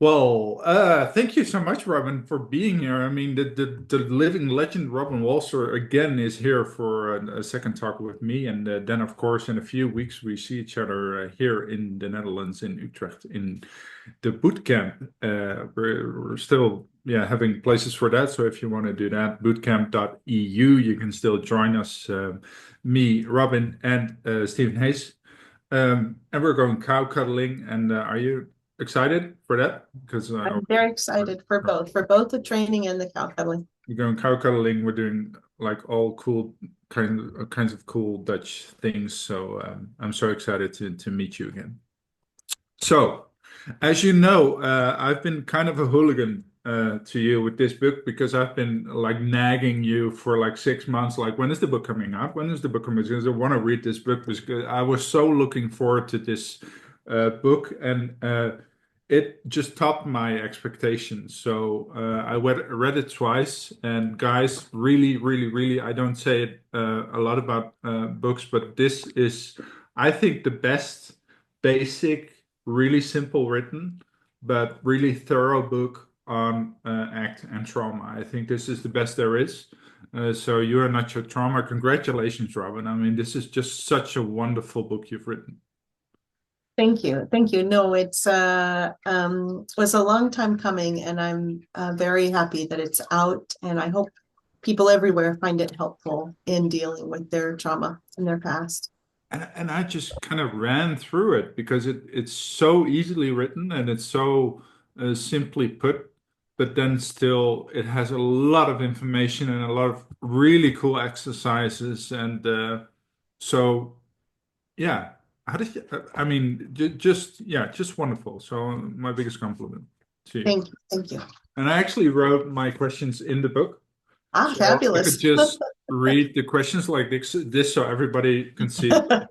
Well, thank you so much, Robin, for being here. I mean, the living legend Robin Walser again is here for a second talk with me, and then of course in a few weeks we see each other here in the Netherlands in Utrecht in the boot camp. We're still having places for that, so if you want to do that, bootcamp.eu, you can still join us. Me, Robin, and Stephen Hayes. And we're going cow cuddling. And are you excited for that? Because I'm very excited for both the training and the cow cuddling. we're going cow cuddling. We're doing like all cool kinds of cool Dutch things. So I'm so excited to meet you again. So, as you know, I've been kind of a hooligan to you with this book because I've been like nagging you for like 6 months. Like, when is the book coming out? When is the book coming out? Because I want to read this book because I was so looking forward to this book, and it just topped my expectations. So I read it twice, and guys, really, really, really, I don't say it a lot about books, but this is, I think, the best basic, really simple written, but really thorough book on ACT and trauma. I think this is the best there is. So you are not your trauma. Congratulations, Robin. I mean, this is just such a wonderful book you've written. Thank you. Thank you. No, it's was a long time coming, and I'm very happy that it's out, and I hope people everywhere find it helpful in dealing with their trauma in their past. And I just kind of ran through it because it's so easily written and it's so simply put, but then still it has a lot of information and a lot of really cool exercises. And so, yeah, how did you, I mean, just wonderful. So, my biggest compliment to you. Thank you. Thank you. And I actually wrote my questions in the book. Ah, So I could fabulous. just read the questions like this so everybody can see it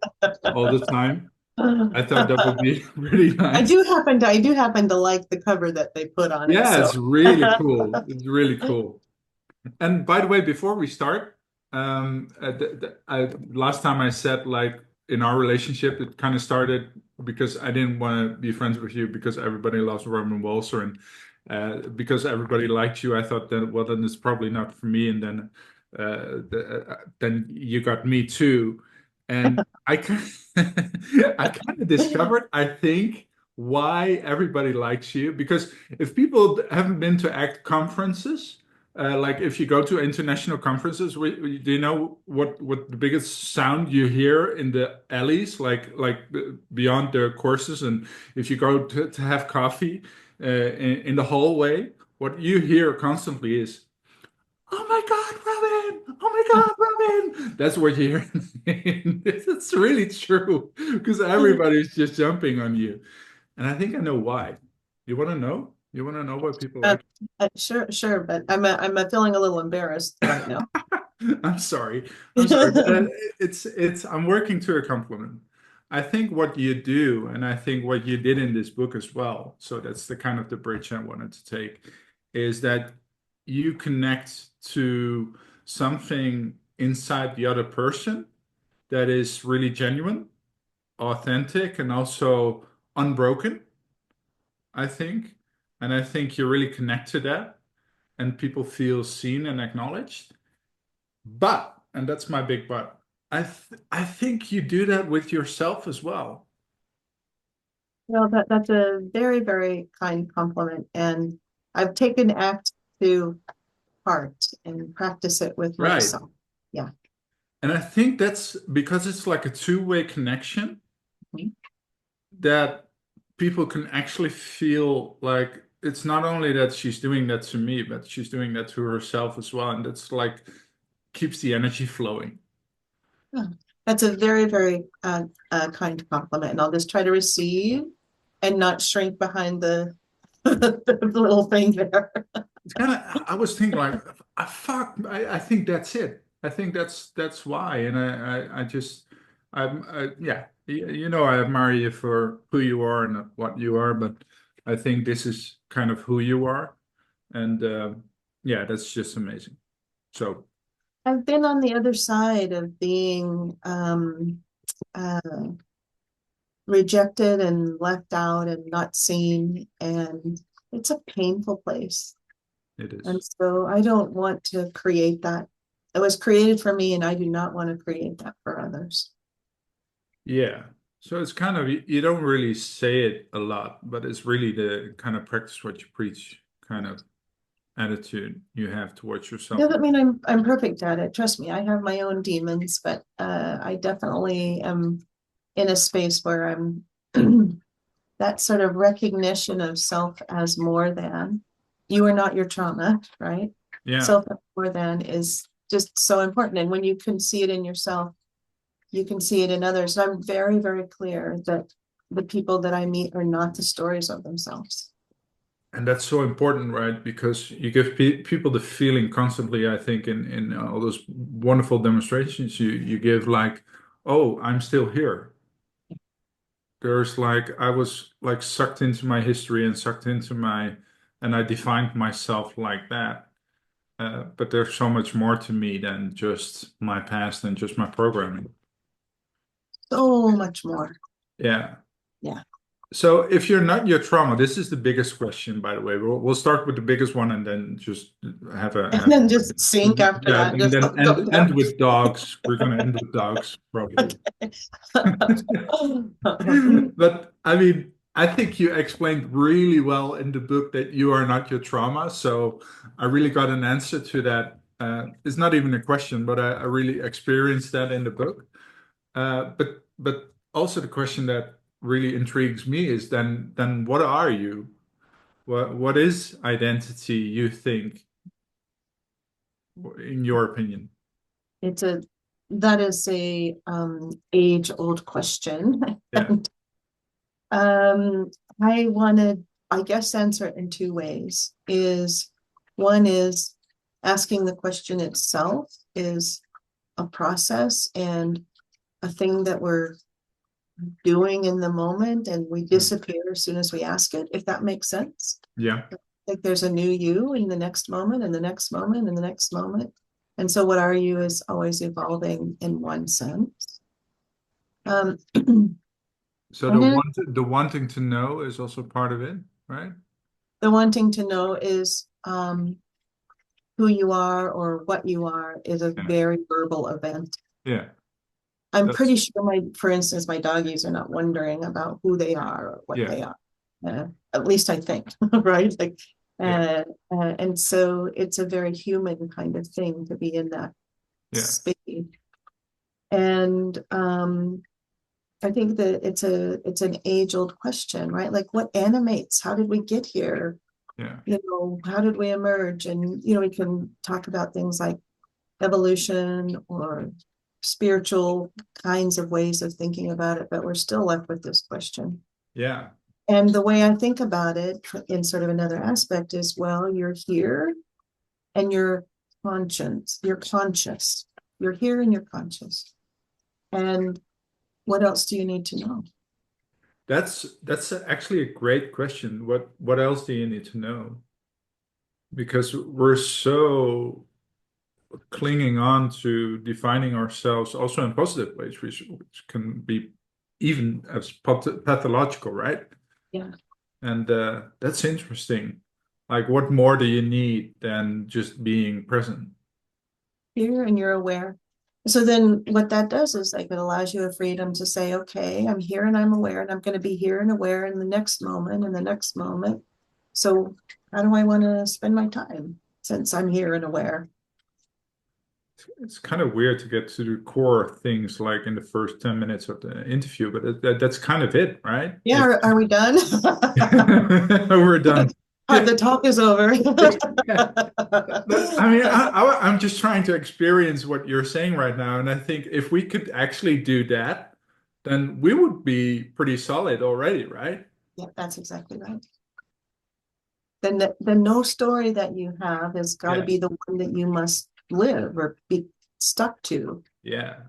all the time. I thought that would be really nice. I do happen to like the cover that they put on it. Yeah, So it's really cool. It's really cool. And by the way, before we start, last time I said like in our relationship, it kind of started because I didn't want to be friends with you because everybody loves Robyn Walser, and because everybody liked you, I thought that well then it's probably not for me, and then you got me too, and I kind of discovered I think why everybody likes you because if people haven't been to ACT conferences. Like if you go to international conferences, do you know what the biggest sound you hear in the alleys, beyond the courses, and if you go to have coffee in the hallway, what you hear constantly is, "Oh my God, Robin! Oh my God, Robin!" That's what you hear. It's really true because everybody's just jumping on you, and I think I know why. You want to know? You want to know why people uh, like? sure, but I'm feeling a little embarrassed right now. I'm sorry. I'm sorry, but I'm working to a compliment. I think what you do, and I think what you did in this book as well, so that's the kind of the bridge I wanted to take, is that you connect to something inside the other person that is really genuine, authentic, and also unbroken, I think. And I think you really connect to that, and people feel seen and acknowledged. But, and that's my big but, I think you do that with yourself as well. Well, that's a very, very kind compliment, and I've taken ACT to heart and practice it with Right. myself. Yeah. And I think that's because it's like a two-way connection Mhm. that people can actually feel like it's not only that she's doing that to me, but she's doing that to herself as well. And that's like keeps the energy flowing. Yeah. That's a very, very kind compliment, and I'll just try to receive and not shrink behind the, the little thing there. It's kind of, I was thinking like, fuck, I think that's it. I think that's why. And I just, yeah, you know, I admire you for who you are and what you are, but I think this is kind of who you are. And yeah, that's just amazing. So, I've been on the other side of being uh, rejected and left out and not seen. And it's a painful place. It And is. so I don't want to create that. It was created for me, and I do not want to create that for others. Yeah. So it's kind of, you don't really say it a lot, but it's really the kind of practice what you preach kind of attitude you have towards yourself. Doesn't mean I'm perfect at it. Trust me, I have my own demons, but I definitely am in a space where I'm that sort of recognition of self as more than. You are not your trauma, right? Yeah. Self as more than is just so important. And when you can see it in yourself, you can see it in others. And I'm very, very clear that the people that I meet are not the stories of themselves. And that's so important, right? Because you give people the feeling constantly, I think, in all those wonderful demonstrations you give, like, oh, I'm still here. There's like I was like sucked into my history and sucked into my, and I defined myself like that. But there's so much more to me than just my past and just my programming. So much more. Yeah. Yeah. So if you're not your trauma, this is the biggest question, by the way. We'll start with the biggest one and then just And have then just sink after yeah, that. and Just then go end down. with dogs. We're gonna end with dogs probably. But I mean, I think you explained really well in the book that you are not your trauma. So I really got an answer to that. It's not even a question, but I really experienced that in the book. But also the question that really intrigues me is then what are you? What is identity, you think, in your opinion? It's a that is a age-old question. Yeah, And I wanted, I guess, answer it in two ways. Is one is asking the question itself is a process and a thing that we're doing in the moment, and we mm, disappear as soon as we ask it, if that makes sense. yeah, Like there's a new you in the next moment, and the next moment, and the next moment. And so what are you is always evolving in one sense. Um, so and then the wanting to know is also part of it, right? the wanting to know is who you are or what you are is a Yeah, very verbal event. yeah, I'm that's pretty sure for instance, my doggies are not wondering about who they are or what yeah, they are. At least I think, right? Like, yeah, and so it's a very human kind of thing to be in that yeah, space. And I think that it's an age-old question, right? Like what animates? How did we get here? yeah, You know, how did we emerge? And we can talk about things like evolution or spiritual kinds of ways of thinking about it, but we're still left with this question. yeah, And the way I think about it in sort of another aspect is, well, you're here and you're conscious. You're here and you're conscious. And what else do you need to know? that's actually a great question. What else do you need to know? Because we're so clinging on to defining ourselves also in positive ways, which can be even as pathological, right? Yeah. And that's interesting. Like, what more do you need than just being present? Here and you're aware. So then what that does is like it allows you a freedom to say, okay, I'm here and I'm aware, and I'm going to be here and aware in the next moment and the next moment. So how do I want to spend my time since I'm here and aware? It's kind of weird to get to the core things like in the first 10 minutes of the interview, but that's kind of it, right? Yeah, If are we done? we're done. The talk is over. Yeah. But, I mean, I'm just trying to experience what you're saying right now, and I think if we could actually do that, then we would be pretty solid already, right? Yeah, that's exactly right. Then the no story that you have has got to Yeah, be the one that you must live or be stuck to. yeah,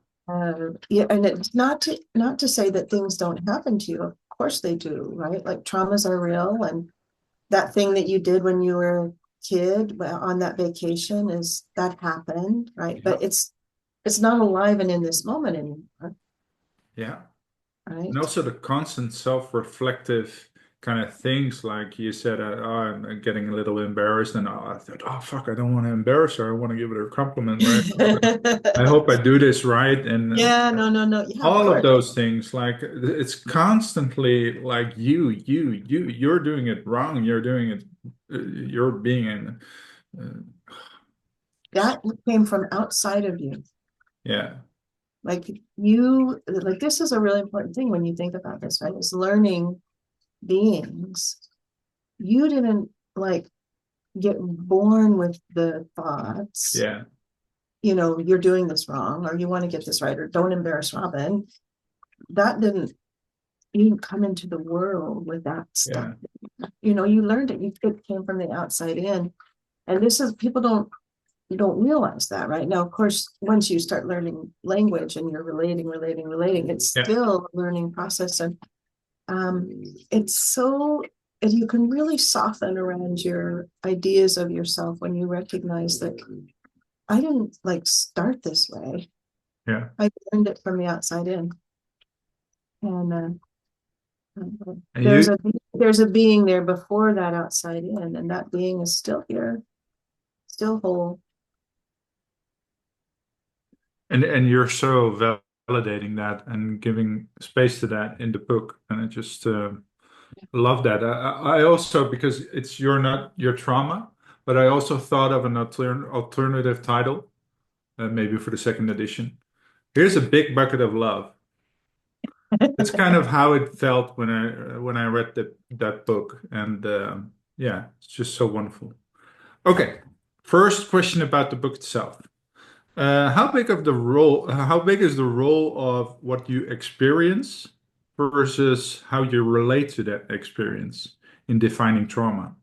Yeah, and it's not to say that things don't happen to you. Of course they do, right? Like traumas are real, and that thing that you did when you were a kid on that vacation is that happened, right? yeah, But it's not alive and in this moment anymore, yeah. And right? also the constant self-reflective. kind of things. Like you said, oh, I'm getting a little embarrassed, and I thought, oh fuck, I don't want to embarrass her. I want to give her a compliment, right? I hope I do this right, and Yeah, no, no, no. Yeah, of all of course. those things. Like it's constantly like you're doing it wrong. You're doing it. You're being in. Uh, That came from outside of you. yeah, Like like this is a really important thing when you think about this, right? As learning beings, you didn't like get born with the thoughts, yeah, you're doing this wrong, or you want to get this right, or don't embarrass Robyn. That didn't, you didn't come into the world with that stuff. yeah, You learned it. It came from the outside in. And this is, people don't realize that right now. Of course, once you start learning language and you're relating, it's yeah. still a learning process. And it's so, and you can really soften around your ideas of yourself when you recognize that I didn't like start this way. Yeah. I learned it from the outside in. And And there's you a being there before that outside in, and that being is still here, still whole. and you're so validating that and giving space to that in the book, and I just love that. I also, because it's you're not your trauma, but I also thought of an alternative title, maybe for the second edition. Here's a big bucket of love. It's kind of how it felt when I read that book, and yeah, it's just so wonderful. Okay, first question about the book itself. How big is the role of what you experience versus how you relate to that experience in defining trauma?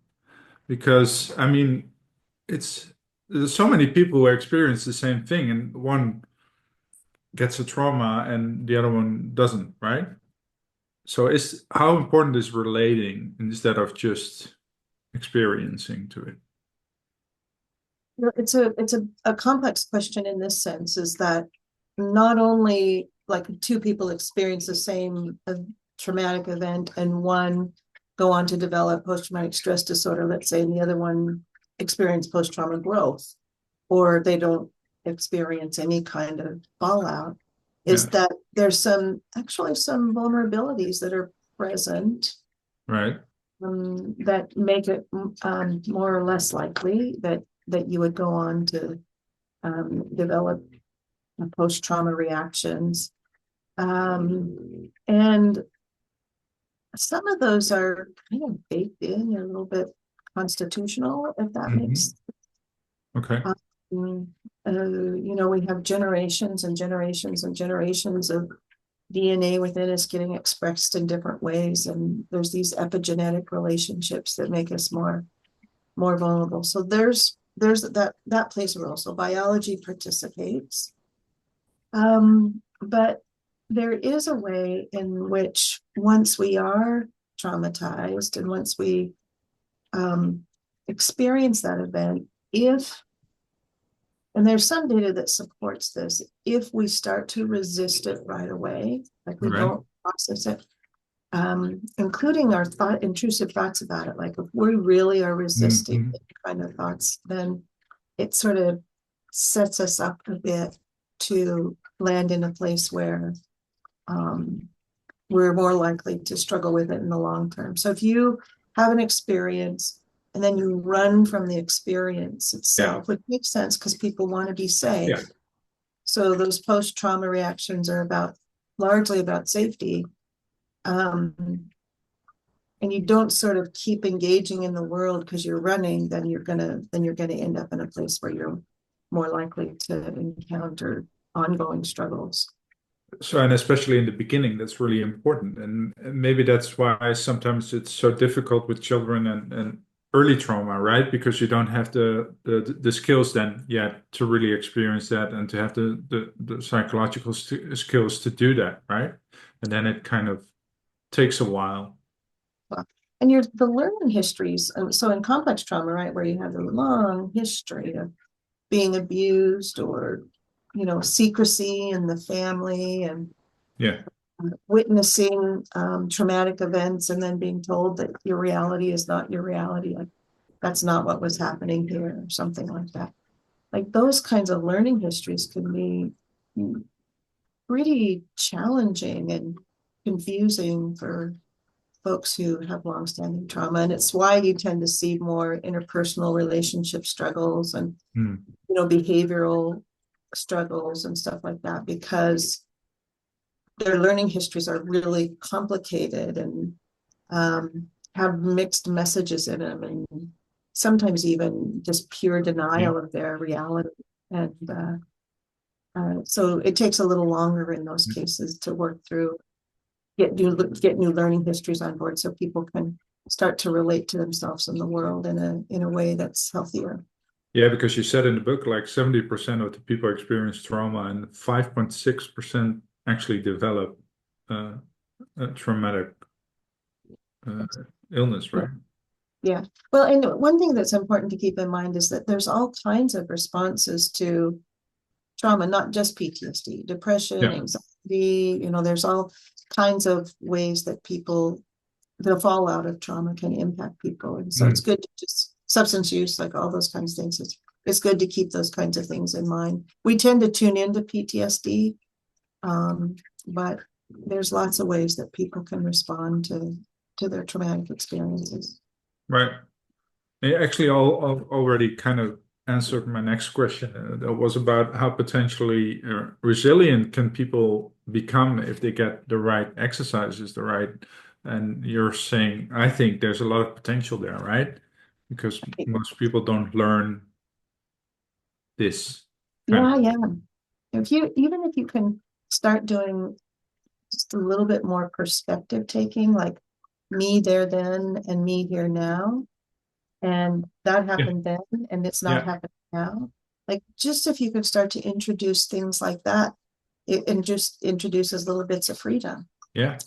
Because, I mean, there's so many people who experience the same thing, and one gets a trauma and the other one doesn't, right? So how important is relating instead of just experiencing to it? It's a complex question in this sense, is that not only like two people experience the same traumatic event and one go on to develop post-traumatic stress disorder, let's say, and the other one experience post-trauma growth, or they don't experience any kind of fallout, is Yeah, that there's actually some vulnerabilities that are present, right. that make it more or less likely that you would go on to develop post-trauma reactions. And some of those are kind of baked in, a little bit constitutional, if that makes. Hmm. Okay. um, we have generations and generations and generations of DNA within us getting expressed in different ways, and there's these epigenetic relationships that make us more vulnerable. So there's that plays a role. So biology participates, but there is a way in which once we are traumatized and once we experience that event, and there's some data that supports this, if we start to resist it right away, like we Right. don't process it, including our intrusive thoughts about it, like if we really are resisting Mhm. kind of thoughts, then it sort of sets us up a bit to land in a place where um, we're more likely to struggle with it in the long term. So if you have an experience and then you run from the experience Yeah. itself, which makes sense because people want to be Yeah. safe. So those post-trauma reactions are largely about safety. And you don't sort of keep engaging in the world because you're running, then you're gonna end up in a place where you're more likely to encounter ongoing struggles. So, and especially in the beginning, that's really important. And maybe that's why sometimes it's so difficult with children and early trauma, right? Because you don't have the skills then yet to really experience that and to have the psychological skills to do that, right? And then it kind of takes a while. And the learning histories. So in complex trauma, right, where you have a long history of being abused or secrecy in the family, and Yeah. witnessing traumatic events and then being told that your reality is not your reality, like that's not what was happening here, or something like that. Like those kinds of learning histories can be pretty challenging and confusing for folks who have longstanding trauma. And it's why you tend to see more interpersonal relationship struggles and, behavioral struggles and stuff like that, because their learning histories are really complicated and have mixed messages in them, and sometimes even just pure denial of their reality. And so it takes a little longer in those cases to work through, get new learning histories on board, so people can start to relate to themselves and the world in a way that's healthier. Yeah, because you said in the book, like 70% of the people experience trauma and 5.6% actually develop a traumatic illness, right? Yeah. Well, and one thing that's important to keep in mind is that there's all kinds of responses to trauma, not just PTSD, depression, anxiety, there's all kinds of ways that the fallout of trauma can impact people. And so it's good to just substance use, like all those kinds of things. It's good to keep those kinds of things in mind. We tend to tune into PTSD, but there's lots of ways that people can respond to their traumatic experiences. Right. Actually, I'll already kind of answered my next question. That was about how potentially resilient can people become if they get the right exercises, and you're saying, I think there's a lot of potential there, right? Because most people don't learn this. Yeah. Even if you can start doing just a little bit more perspective taking, like me there then and me here now, and that happened then and it's not happening now. Like just if you could start to introduce things like that, it just introduces little bits of freedom. Yeah.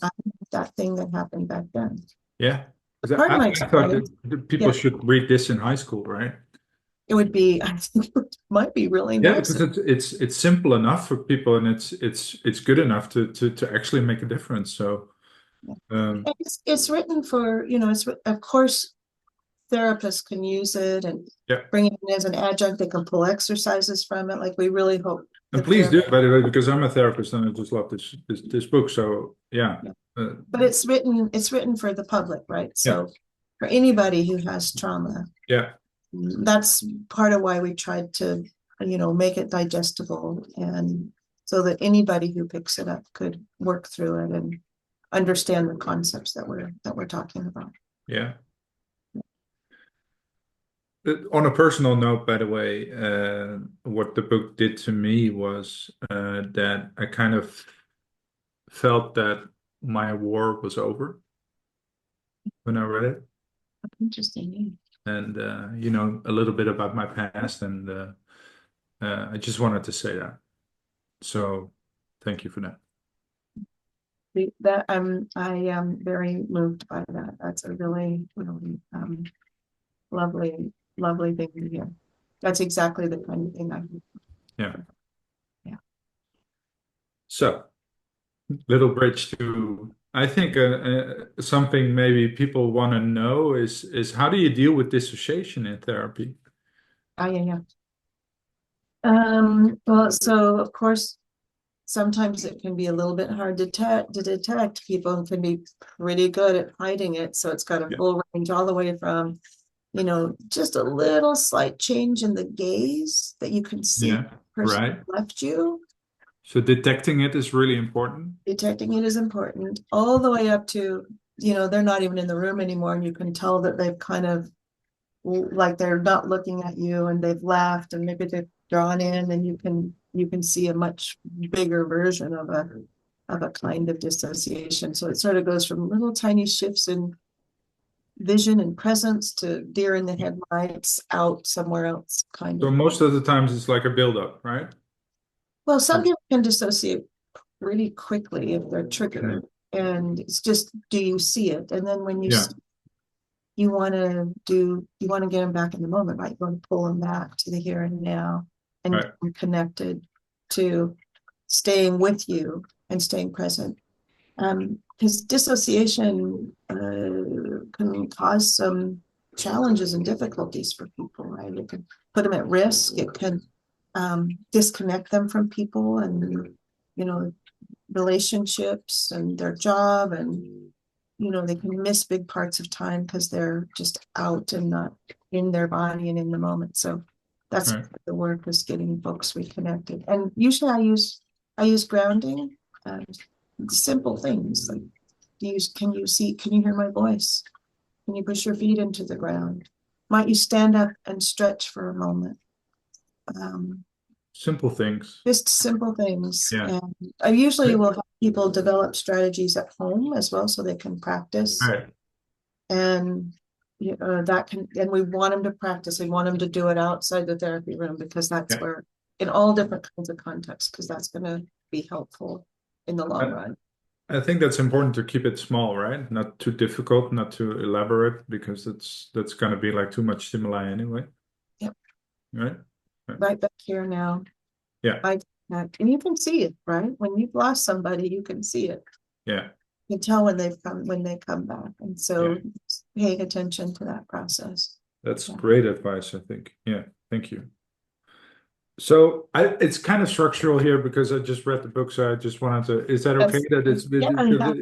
That thing that happened back then. Yeah. Part of my I thought that people should read this in high school, right? It would be, I think it might be really nice. Because it's simple enough for people, and it's good enough to actually make a difference. So it's written for, it's of course therapists can use it and bring it in as an adjunct. They can pull exercises from it. Like we really hope. And please do, by the way, because I'm a therapist and I just love this book. So but it's written for the public, right? So for anybody who has trauma, that's part of why we tried to, make it digestible, and so that anybody who picks it up could work through it and understand the concepts that we're talking about. Yeah. On a personal note, by the way, what the book did to me was that I kind of felt that my war was over when I read it. Interesting. And a little bit about my past, and I just wanted to say that. So thank you for that. That I am very moved by that. That's a really, really lovely thing to hear. That's exactly the kind of thing I need. Yeah. So, little bridge to, I think something maybe people want to know is how do you deal with dissociation in therapy? Yeah. Well, so of course, sometimes it can be a little bit hard to detect. People can be pretty good at hiding it. So it's got a full range all the way from, just a little slight change in the gaze that you can see the person left you. So detecting it is really important. Detecting it is important, all the way up to, they're not even in the room anymore, and you can tell that they've kind of, like they're not looking at you, and they've laughed, and maybe they've drawn in, and you can see a much bigger version of a kind of dissociation. So it sort of goes from little tiny shifts in vision and presence to deer in the headlights, out somewhere else kind of. So most of the times it's like a buildup, right? Well, some people can dissociate pretty quickly if they're triggered, and it's just, do you see it? And then when you want to get them back in the moment, right? You want to pull them back to the here and now, and get them connected to staying with you and staying present Because dissociation can cause some challenges and difficulties for people, right? It can put them at risk. It can disconnect them from people and, you know, relationships and their job, and, you know, they can miss big parts of time because they're just out and not in their body and in the moment. So that's Right. the work, is getting folks reconnected. And usually I use grounding, simple things like, can you see, can you hear my voice? Can you push your feet into the ground? Might you stand up and stretch for a moment? Simple things. Just simple things. Yeah. And I usually will help people develop strategies at home as well, so they can practice. Right. And that can, and we want them to practice. We want them to do it outside the therapy room, because that's Yeah. where, in all different kinds of contexts, because that's going to be helpful in the long run. I think that's important to keep it small, right? Not too difficult, not too elaborate, because that's gonna be like too much stimuli anyway. Yep. Right? Right back here now. Yeah. And you can see it, right? When you've lost somebody, you can see it. Yeah. You can tell when they come back. And so paying attention to that process. That's great advice, I think. Yeah, thank you. So it's kind of structural here because I just read the book, so I just wanted to, is that okay that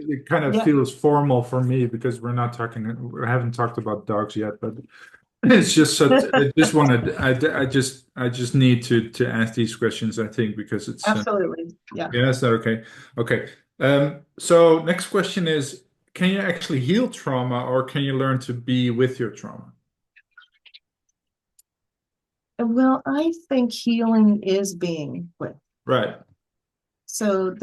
it kind of feels formal for me because we haven't talked about dogs yet, but it's just such, I just need to ask these questions, I think, because it's absolutely. Yeah. Is that okay? Okay. So next question is, can you actually heal trauma, or can you learn to be with your trauma? Well, I think healing is being with. Right. So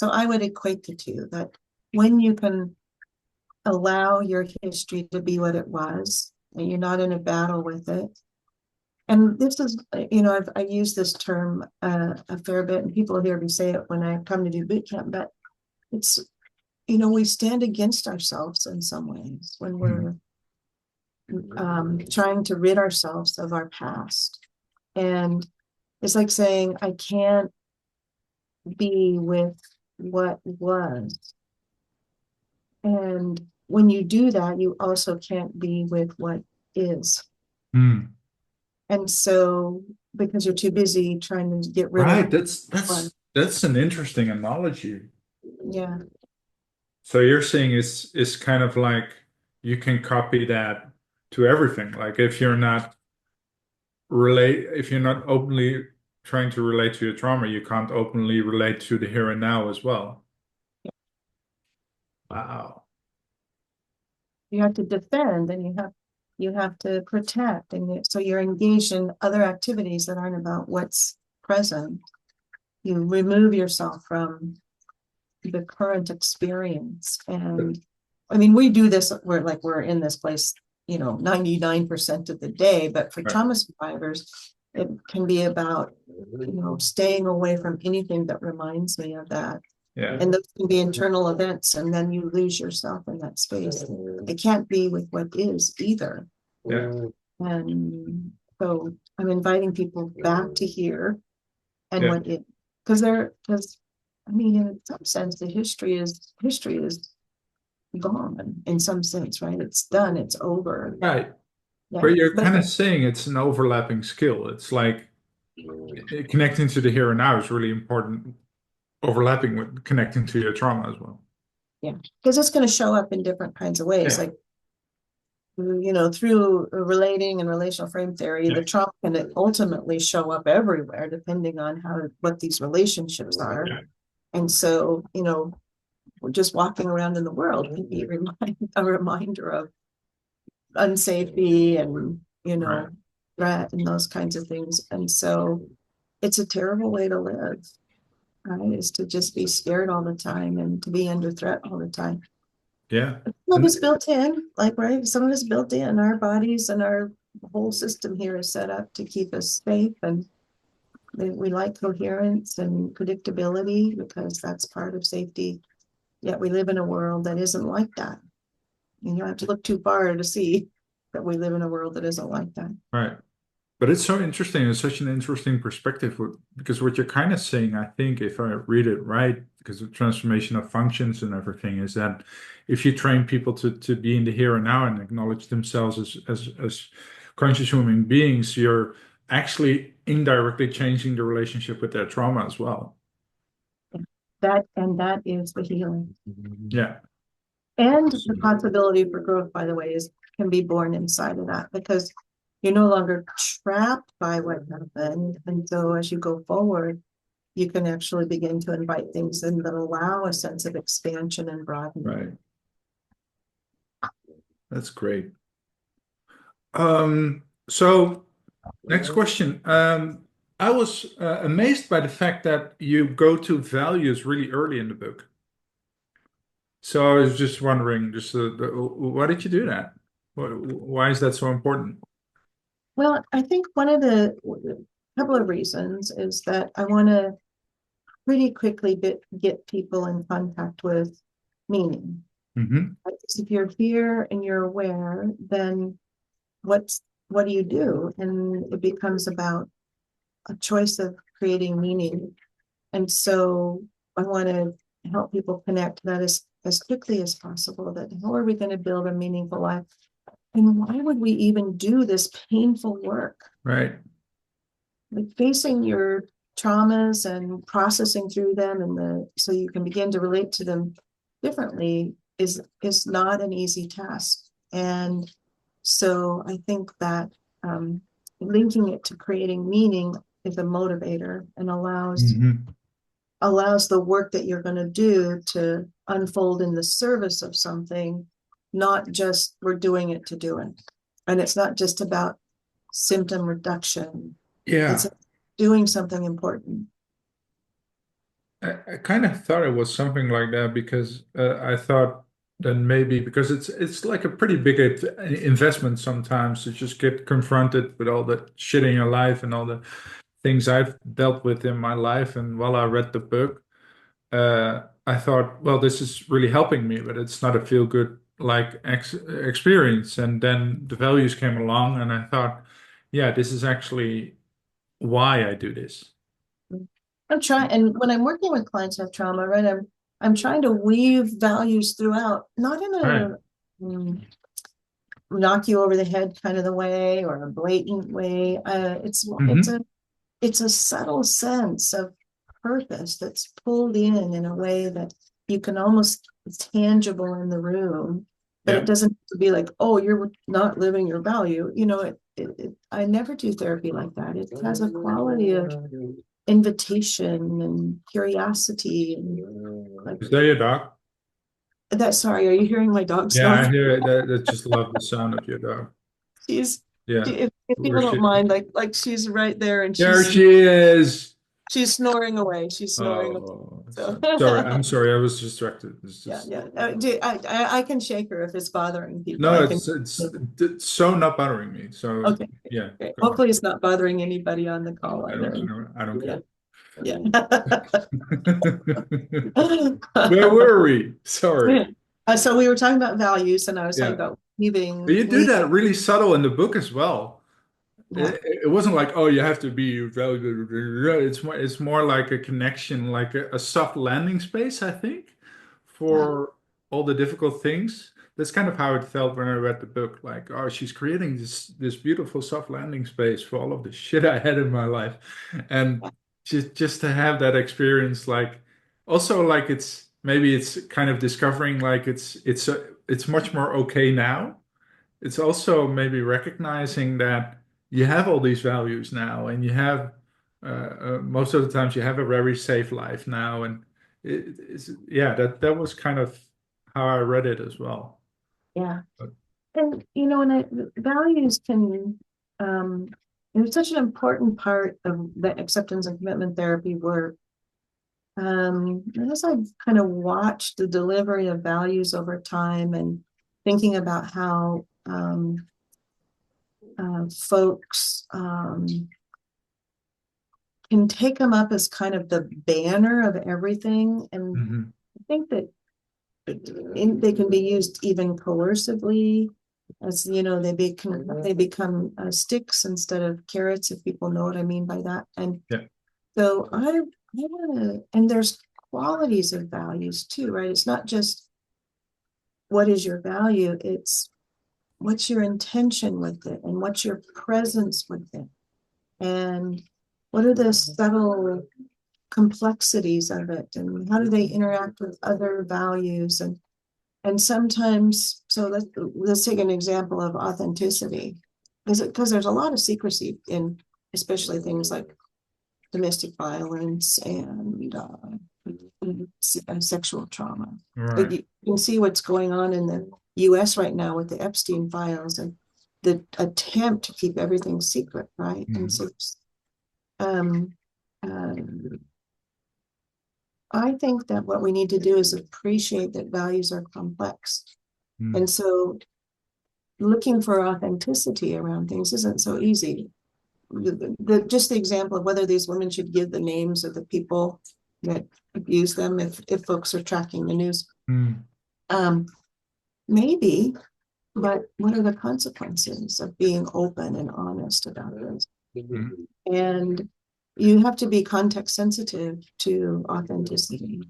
I would equate the two, that when you can allow your history to be what it was, and you're not in a battle with it. And this is, I've used this term a fair bit, and people hear me say it when I come to do boot camp, but it's, we stand against ourselves in some ways when we're trying to rid ourselves of our past. And it's like saying, I can't be with what was. And when you do that, you also can't be with what is. And so, because you're too busy trying to get rid of. That's an interesting analogy. Yeah. So you're saying is kind of like you can copy that to everything. Like if you're not openly trying to relate to your trauma, you can't openly relate to the here and now as well. Wow. You have to defend, and you have to protect, and so you're engaged in other activities that aren't about what's present. You remove yourself from the current experience. And I mean, we do this, we're in this place, 99% of the day, but for trauma survivors, it can be about, staying away from anything that reminds me of that. Yeah. And those can be internal events, and then you lose yourself in that space. It can't be with what is either. Yeah. And so I'm inviting people back to here and what is, because I mean, in some sense, the history is gone in some sense, right? It's done, it's over. Right. Yeah. But you're kind of saying it's an overlapping skill. It's like connecting to the here and now is really important, overlapping with connecting to your trauma as well. Yeah, because it's going to show up in different kinds of ways, like, through relating and relational frame theory, the trauma can ultimately show up everywhere, depending on what these relationships are. And so, just walking around in the world can be a reminder of unsafety and, threat and those kinds of things. And so it's a terrible way to live, right? Is to just be scared all the time and to be under threat all the time. Yeah. Some of it's built in, right? Some of it's built in. Our bodies and our whole system here is set up to keep us safe, and we like coherence and predictability because that's part of safety. Yet we live in a world that isn't like that. And you don't have to look too far to see that we live in a world that isn't like that. Right. But it's so interesting. It's such an interesting perspective because what you're kind of saying, I think, if I read it right, because the transformation of functions and everything, is that if you train people to be in the here and now and acknowledge themselves as conscious human beings, you're actually indirectly changing the relationship with their trauma as well. That is the healing. Yeah. And the possibility for growth, by the way, can be born inside of that, because you're no longer trapped by what happened. And so as you go forward, you can actually begin to invite things in that allow a sense of expansion and broadening. Right. That's great. So next question. I was amazed by the fact that you go to values really early in the book. So I was just wondering, why did you do that? Why is that so important? Well, I think one of the couple of reasons is that I want to pretty quickly get people in contact with meaning. Hmm. Because if you're here and you're aware, then what do you do? And it becomes about a choice of creating meaning. And so I want to help people connect that as quickly as possible, that how are we going to build a meaningful life? And why would we even do this painful work? Right. Like facing your traumas and processing through them, and so you can begin to relate to them differently is not an easy task. And so I think that linking it to creating meaning is a motivator and Hmm. allows the work that you're going to do to unfold in the service of something, not just we're doing it to do it. And it's not just about symptom reduction. It's Yeah. doing something important. I kind of thought it was something like that because I thought then maybe because it's like a pretty big investment sometimes to just get confronted with all the shit in your life and all the things I've dealt with in my life. And while I read the book, I thought, well, this is really helping me, but it's not a feel good like experience. And then the values came along, and I thought, yeah, this is actually why I do this. I'm trying, and when I'm working with clients who have trauma, right, I'm trying to weave values throughout, not in Right. a knock you over the head kind of the way or a blatant way. Hmm. It's a subtle sense of purpose that's pulled in a way that you can almost it's tangible in the room, but it Yeah. doesn't have to be like, oh, you're not living your value. I never do therapy like that. It has a quality of invitation and curiosity and like Is that your dog? that. Sorry, are you hearing my dog Yeah, I snore? hear it. I just love the sound of your dog. She's Yeah. if Where people don't she? mind, like she's right there and There she is. she's snoring away. She's snoring away. Oh, So sorry. I'm sorry. I was distracted. It's yeah, just yeah. I can shake her if it's bothering people. no. I can. It's so not bothering me. So Okay, yeah, great. go on. Hopefully, it's not bothering anybody on the call I don't. I either. don't. I don't Yeah, care. yeah. Where were we? Sorry. So we were talking about values, and I was talking Yeah. about But weaving. you do that really subtle in the book as well. Yeah, It wasn't like, oh, you have to be it's more like a connection, like a soft landing space, I think, yeah, for all the difficult things. That's kind of how it felt when I read the book. Like, oh, she's creating this beautiful soft landing space for all of the shit I had in my life. And just to have that experience, like also like it's kind of discovering like it's much more okay now. It's also maybe recognizing that you have all these values now and you have most of the times you have a very safe life now, and yeah, that was kind of how I read it as well. yeah. But, And values can it's such an important part of the acceptance and commitment therapy work. As I've kind of watched the delivery of values over time and thinking about how folks can take them up as kind of the banner of everything, and mhm. I think that they can be used even coercively. as you know, they become sticks instead of carrots, if people know what I mean by that. And Yeah. so I want to, and there's qualities of values too, right? It's not just what is your value, it's what's your intention with it, and what's your presence with it, and what are the subtle complexities of it, and how do they interact with other values. And sometimes, so let's take an example of authenticity, because there's a lot of secrecy in especially things like domestic violence and sexual trauma. But Right. you can see what's going on in the US right now with the Epstein files and the attempt to keep everything secret, right? And so um, I think that what we need to do is appreciate that values are complex. And so looking for authenticity around things isn't so easy. Just the example of whether these women should give the names of the people that abuse them, if folks are tracking the news. Maybe, but what are the consequences of being open and honest about this? And you have to be context sensitive to authenticity.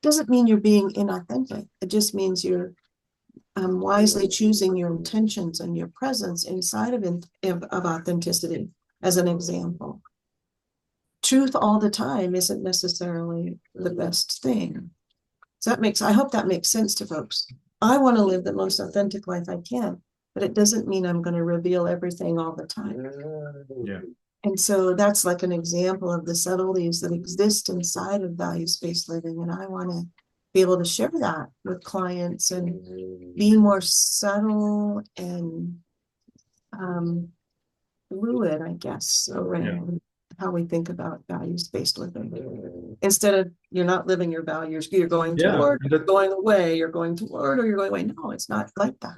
Doesn't mean you're being inauthentic. It just means you're wisely choosing your intentions and your presence inside of authenticity. As an example, truth all the time isn't necessarily the best thing. So I hope that makes sense to folks. I want to live the most authentic life I can, but it doesn't mean I'm going to reveal everything all the time. Yeah. And so that's like an example of the subtleties that exist inside of values-based living. And I want to be able to share that with clients and be more subtle and fluid, I guess, around how we think about values-based living. Instead of you're not living your values, you're going toward, you're going away, you're going toward, or you're going away. No, it's not like that.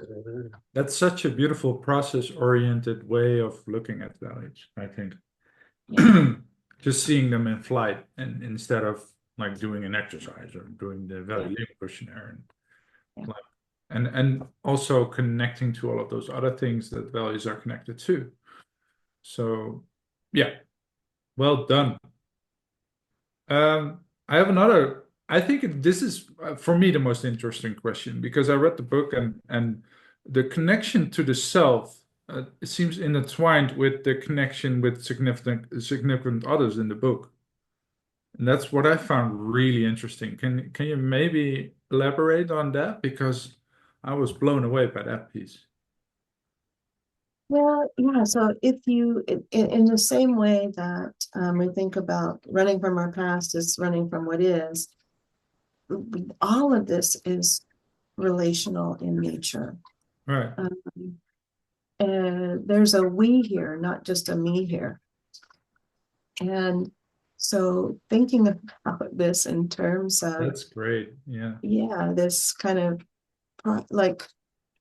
That's such a beautiful process-oriented way of looking at values, I think. Yeah. Just seeing them in flight, and instead of like doing an exercise or doing the value link questionnaire, and like and also connecting to all of those other things that values are connected to. So yeah, well done. I have another. I think this is for me the most interesting question, because I read the book, and the connection to the self, it seems intertwined with the connection with significant others in the book, and that's what I found really interesting. Can you maybe elaborate on that, because I was blown away by that piece. Well, yeah. So if you, in the same way that we think about running from our past is running from what is, all of this is relational in nature. Right. And there's a we here, not just a me here. And so thinking about this in terms of, That's great. Yeah. this kind of like,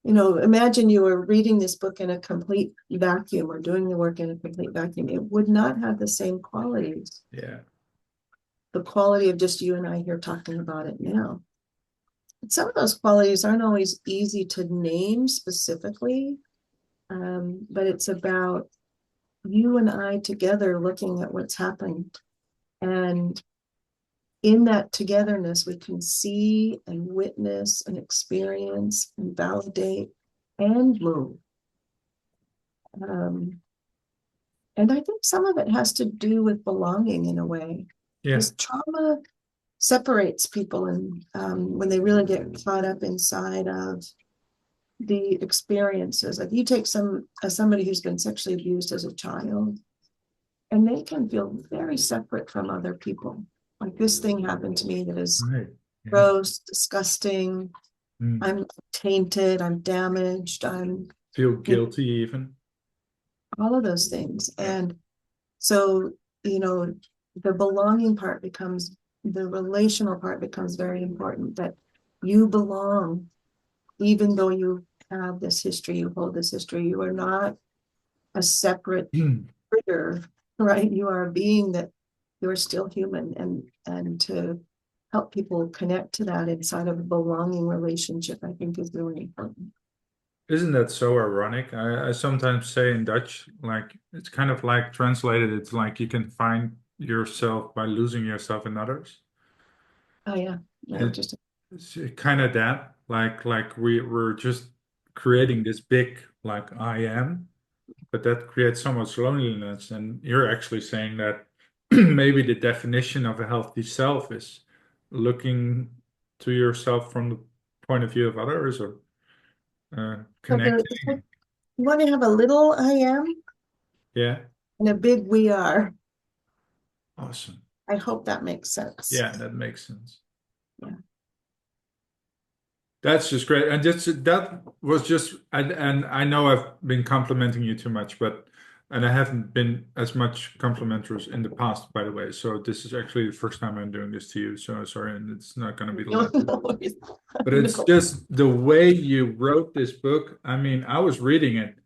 imagine you were reading this book in a complete vacuum or doing the work in a complete vacuum. It would not have the same qualities. Yeah. The quality of just you and I here talking about it now. Some of those qualities aren't always easy to name specifically, but it's about you and I together looking at what's happened. And in that togetherness, we can see and witness and experience and validate and move. And I think some of it has to do with belonging in a way. Yeah. Because trauma separates people, and when they really get caught up inside of the experiences. Like you take somebody who's been sexually abused as a child, and they can feel very separate from other people. Like this thing happened to me that is Right. Yeah. gross, disgusting. Mm. I'm tainted, I'm damaged, Feel guilty even. all of those things. And so, the belonging part the relational part becomes very important, that you belong, even though you have this history, you hold this history, you are not a separate critter, right? You are a being that you are still human, and to help people connect to that inside of a belonging relationship, I think is really important. Isn't that so ironic? I sometimes say in Dutch, like it's kind of like translated, it's like you can find yourself by losing yourself in others. Oh, yeah. Yeah, It, interesting. it's kind of that, like we're just creating this big like I am, but that creates so much loneliness. And you're actually saying that maybe the definition of a healthy self is looking to yourself from the point of view of others or It's connecting. like you want to have a little I am Yeah, and a big we are. awesome. I hope that makes sense. Yeah, that makes sense. Yeah. That's just great. And just that was just and I know I've been complimenting you too much, but and I haven't been as much complimentous in the past, by the way. So this is actually the first time I'm doing this to you. So sorry, and it's not going to be the No, last. no worries. But it's No. just the way you wrote this book. I mean, I was reading it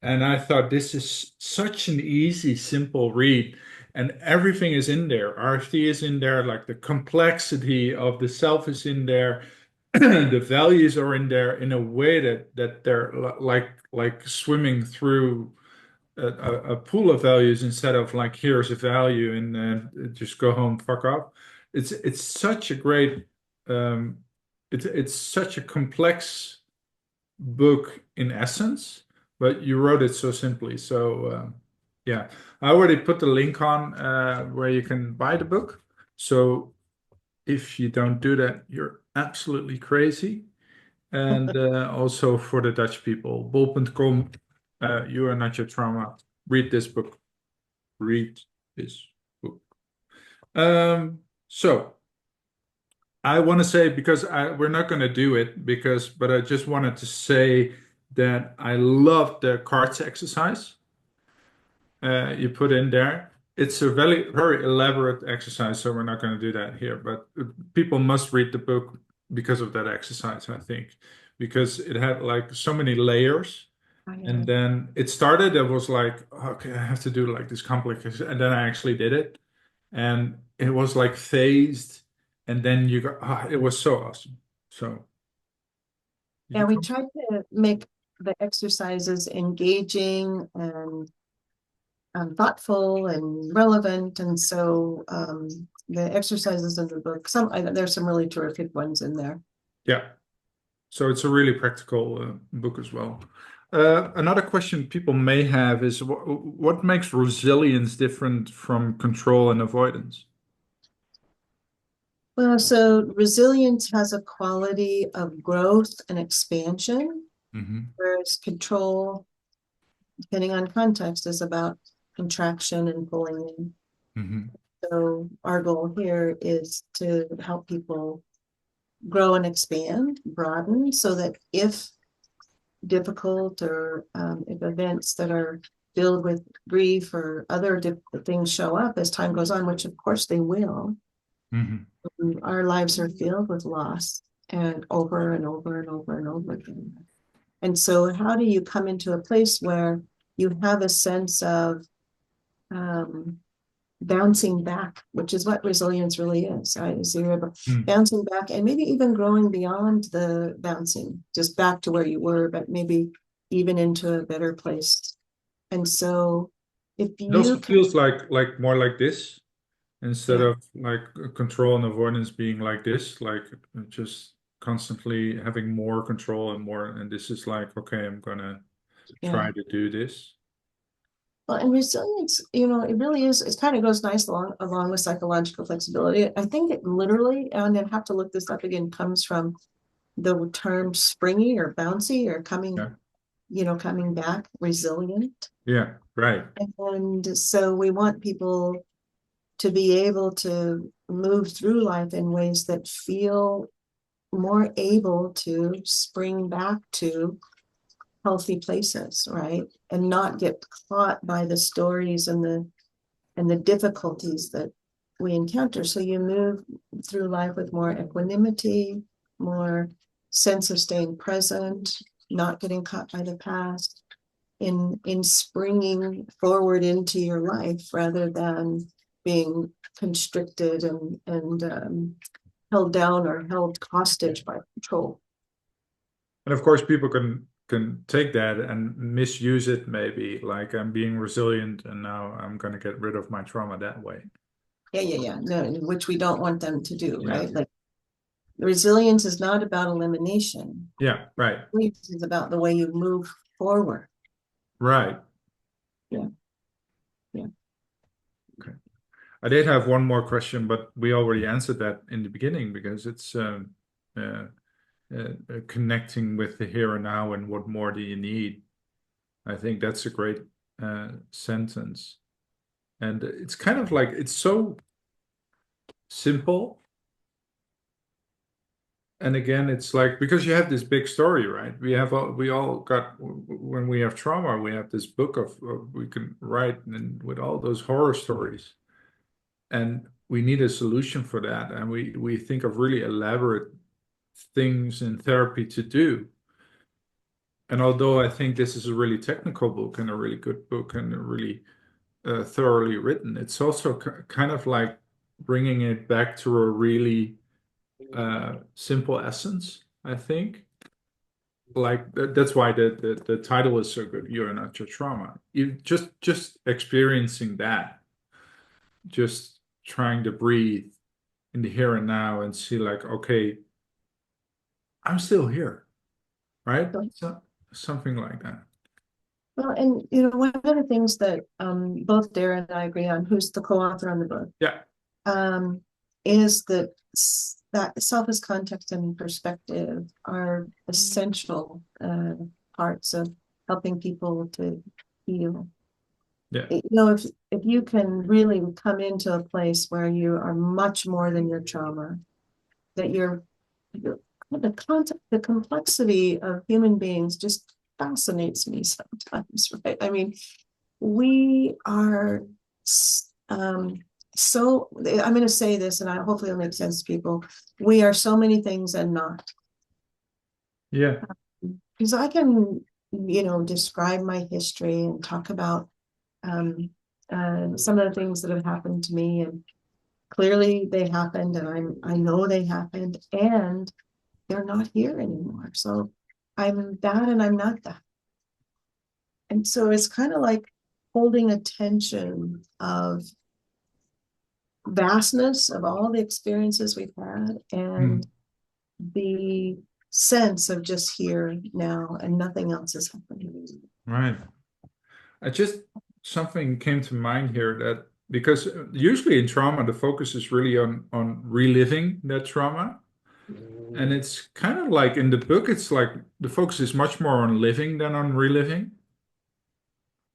and I thought this is such an easy, simple read. And everything is in there. RFD is in there, like the complexity of the self is in there. The values are in there in a way that they're like swimming through a pool of values instead of like here's a value and just go home, fuck off. It's such a great um, it's such a complex book in essence, but you wrote it so simply. So yeah, I already put the link on where you can buy the book. So if you don't do that, you're absolutely crazy. And also for the Dutch people, bol.com, you are not your trauma. Read this book. Read this book. So I want to say because we're not going to do it but I just wanted to say that I love the cards exercise you put in there. It's a very elaborate exercise, so we're not going to do that here. But people must read the book because of that exercise, I think, because it had like so many layers. Oh, yeah. And then it started, it was like, okay, I have to do like this complicated, and then I actually did it, and it was like phased, and then you got, it was so awesome. So, did Yeah, you we come? tried to make the exercises engaging and thoughtful and relevant. And so the exercises in the book, there's some really terrific ones in there. Yeah. So it's a really practical book as well. Another question people may have is what makes resilience different from control and avoidance? Well, so resilience has a quality of growth and expansion, Hmm. whereas control, depending on context, is about contraction and pulling in. Hmm. So our goal here is to help people grow and expand, broaden, so that if difficult or if events that are filled with grief or other things show up as time goes on, which of course they will, Hmm. our lives are filled with loss and over and over and over and over again. And so, how do you come into a place where you have a sense of um, bouncing back, which is what resilience really is, right? So you're bouncing back and maybe even growing beyond the bouncing, just back to where you were, but maybe even into a better place. And so if It also you can, feels like more like this instead yeah, of like control and avoidance being like this, like just constantly having more control and more. And this is like, okay, I'm gonna yeah. try to do this. Well, and resilience, it really is, it kind of goes nice along with psychological flexibility. I think it literally, and I'd have to look this up again, comes from the term springy or bouncy or Yeah. coming back, resilient. Yeah. Right. And so we want people to be able to move through life in ways that feel more able to spring back to healthy places, right? And not get caught by the stories and the difficulties that we encounter. So you move through life with more equanimity, more sense of staying present, not getting caught by the past, in springing forward into your life rather than being constricted and held down or held hostage by control. And of course, people can can take that and misuse it maybe, like I'm being resilient and now I'm going to get rid of my trauma that way. Yeah. No, which we don't want them to do, Yeah. right? Like resilience is not about elimination. Yeah, right. Resilience is about the way you move forward. Right. Yeah. Okay. I did have one more question, but we already answered that in the beginning because it's uh, connecting with the here and now and what more do you need. I think that's a great sentence. And it's kind of like it's so simple. And again, it's like because you have this big story, right? We all got when we have trauma, we have this book of we can write and with all those horror stories, and we need a solution for that. And we think of really elaborate things in therapy to do. And although I think this is a really technical book and a really good book and a really thoroughly written, it's also kind of like bringing it back to a really simple essence, I think. Like that's why the title is so good. You're not your trauma. You just experiencing that, just trying to breathe in the here and now and see like, okay, I'm still here, right? So something like that. Well, and you know, one of the things that both Darren and I agree on, who's the co-author on the book, Yeah, um, is that that self as context and perspective are essential parts of helping people to heal. yeah, You know, if you can really come into a place where you are much more than your trauma, that you're the complexity of human beings just fascinates me sometimes, right? I mean, we are so I'm going to say this, and I hopefully it'll make sense to people. We are so many things and not. yeah, Because I can, you know, describe my history and talk about um, some of the things that have happened to me, and clearly they happened, and I know they happened, and they're not here anymore. So I'm that, and I'm not that. And so it's kind of like holding a tension of vastness of all the experiences we've had Hmm. and the sense of just here now and nothing else is happening. Right. I just something came to mind here that because usually in trauma the focus is really on reliving that trauma. And it's kind of like in the book, it's like the focus is much more on living than on reliving.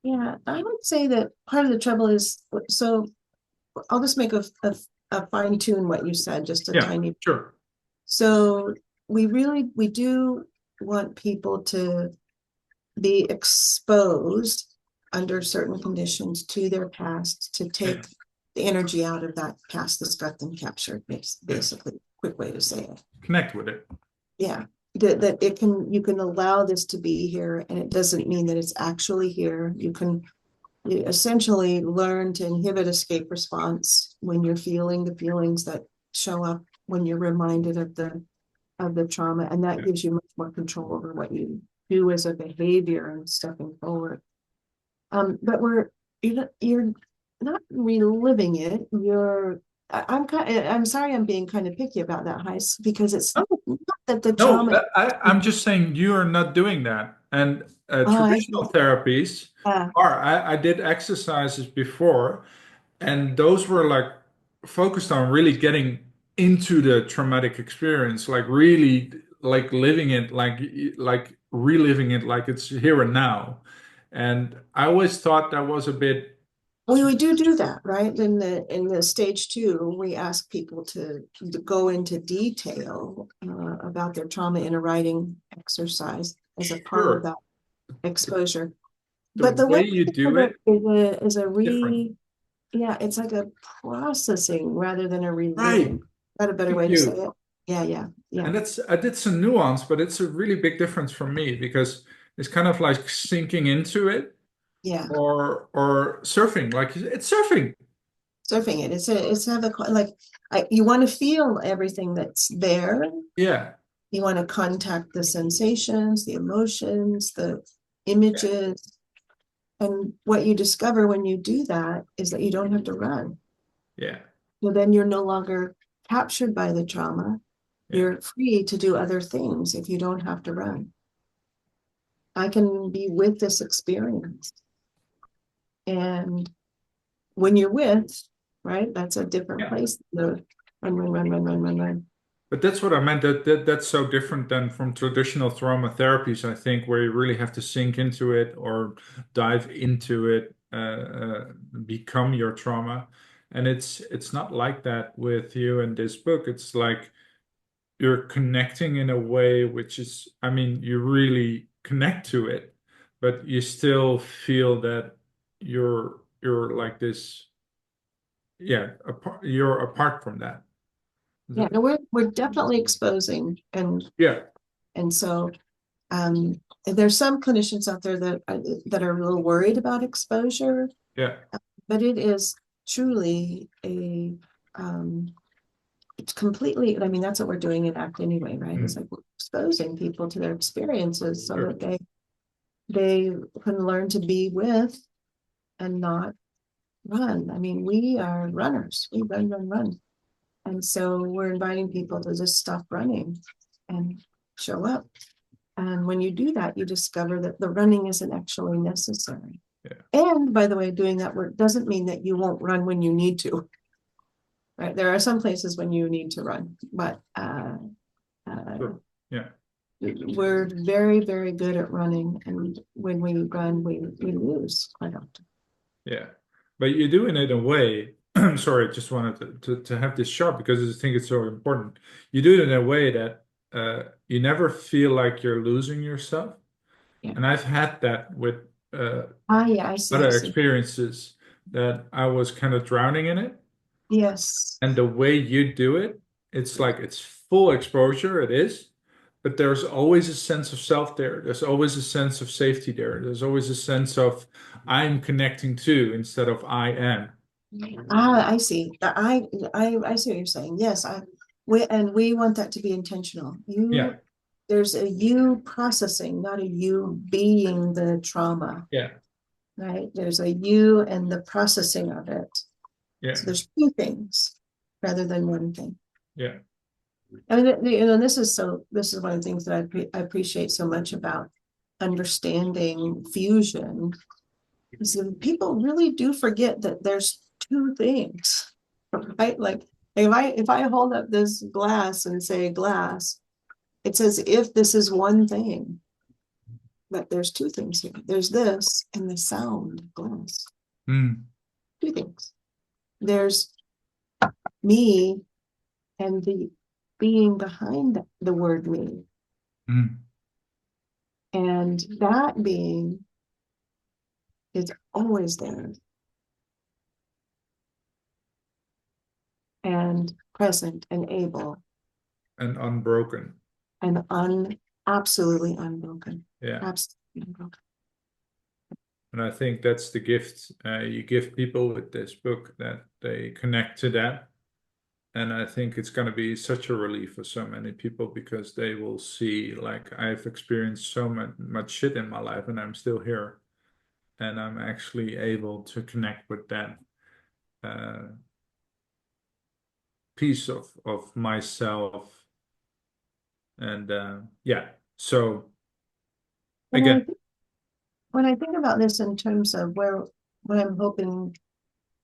Yeah, I would say that part of the trouble is, so I'll just make a fine tune what you said, just a Yeah, tiny. sure. So we do want people to be exposed under certain conditions to their past to Yeah, take the energy out of that past that's got them captured, yeah. basically, quick way to say it. Connect with it. Yeah, that it can, you can allow this to be here, and it doesn't mean that it's actually here. You essentially learn to inhibit escape response when you're feeling the feelings that show up when you're reminded of the trauma, and that Yeah. gives you much more control over what you do as a behavior and stepping forward. But you're not reliving it. I'm sorry I'm being kind of picky about that, Heis, because it's Oh, not that the no, trauma. I'm just saying you are not doing that. And Oh, I traditional therapies yeah. are, I did exercises before, and those were like focused on really getting into the traumatic experience, like really like living it, like reliving it like it's here and now. And I always thought that was a bit, We do that, right? In the stage two, we ask people to go into detail about their trauma in a writing exercise as a part of sure, that exposure. the But the way way I you think do of it it is a different. yeah, it's like a processing rather than a Right. reliving. Is that a better Thank way to say you. it? Yeah. And that's I did some nuance, but it's a really big difference for me because it's kind of like sinking into it Yeah. or surfing. Like it's surfing. Surfing it's have a like you want to feel everything that's there. Yeah. You want to contact the sensations, the emotions, the images. And what you discover when you do that is that you don't have to run. Yeah. So then you're no longer captured by the trauma. Yeah. You're free to do other things if you don't have to run. I can be with this experience. And when you're with, right, that's a different Yeah. place. The run. But that's what I meant. That's so different than from traditional trauma therapies, I think, where you really have to sink into it or dive into it, become your trauma. And it's not like that with you in this book. It's like you're connecting in a way which is, I mean, you really connect to it, but you still feel that you're like this, yeah, you're apart from that. Yeah, no, we're definitely exposing, Yeah, and so there's some clinicians out there that are a little worried about exposure, yeah, but it is truly it's completely, I mean, that's what we're doing in ACT anyway, right? It's like we're exposing people to their experiences so sure. that they can learn to be with and not run. I mean, we are runners. We run. And so we're inviting people to just stop running and show up. And when you do that, you discover that the running isn't actually necessary. Yeah. And by the way, doing that work doesn't mean that you won't run when you need to. Right? There are some places when you need to run, but Sure. Yeah. we're very, very good at running. And when we run, we lose quite often. Yeah. But you're doing it in a way, sorry, I just wanted to have this sharp because I think it's so important. You do it in a way that you never feel like you're losing yourself. Yeah. And I've had that with Yeah, I see. other experiences that I was kind of drowning in it. Yes. And the way you do it, it's like it's full exposure, it is, but there's always a sense of self there. There's always a sense of safety there. There's always a sense of I'm connecting to instead of I am. I see. I see what you're saying. Yes, we want that to be intentional. Yeah, There's a you processing, not a you being the trauma, yeah, right? There's a you and the processing of it. yeah, So there's two things rather than one thing. yeah, I mean, this is one of the things that I appreciate so much about understanding fusion. Is that people really do forget that there's two things, right? Like if I hold up this glass and say glass, it's as if this is one thing, but there's two things here. There's this and the sound of glass. Two things. There's me and the being behind the word me. And that being is always there and present and able and unbroken. and absolutely unbroken. Yeah. Absolutely unbroken. And I think that's the gift you give people with this book, that they connect to that. And I think it's going to be such a relief for so many people because they will see, like, I've experienced so much shit in my life and I'm still here. And I'm actually able to connect with that piece of myself. And yeah, so again, when I think about this in terms of what I'm hoping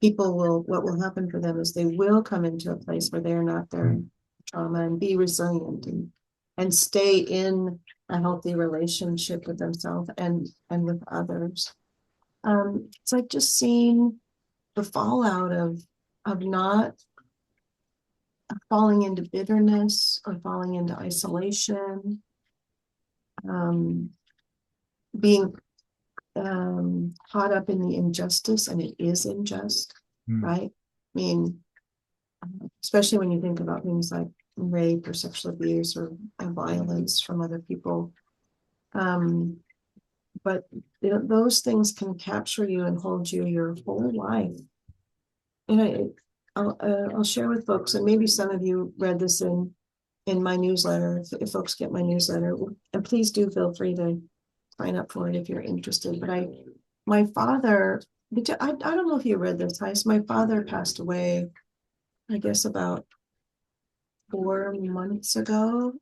what will happen for them is they will come into a place where they're not their trauma and be resilient and stay in a healthy relationship with themselves and with others. It's like just seeing the fallout of not falling into bitterness or falling into isolation, being caught up in the injustice, and it is unjust, right? I mean, especially when you think about things like rape or sexual abuse or violence from other people. But those things can capture you and hold you your whole life. And I'll share with folks, and maybe some of you read this in in my newsletter, if folks get my newsletter, and please do feel free to sign up for it if you're interested. But my father, I don't know if you read this, Heis. My father passed away, I guess about 4 months ago,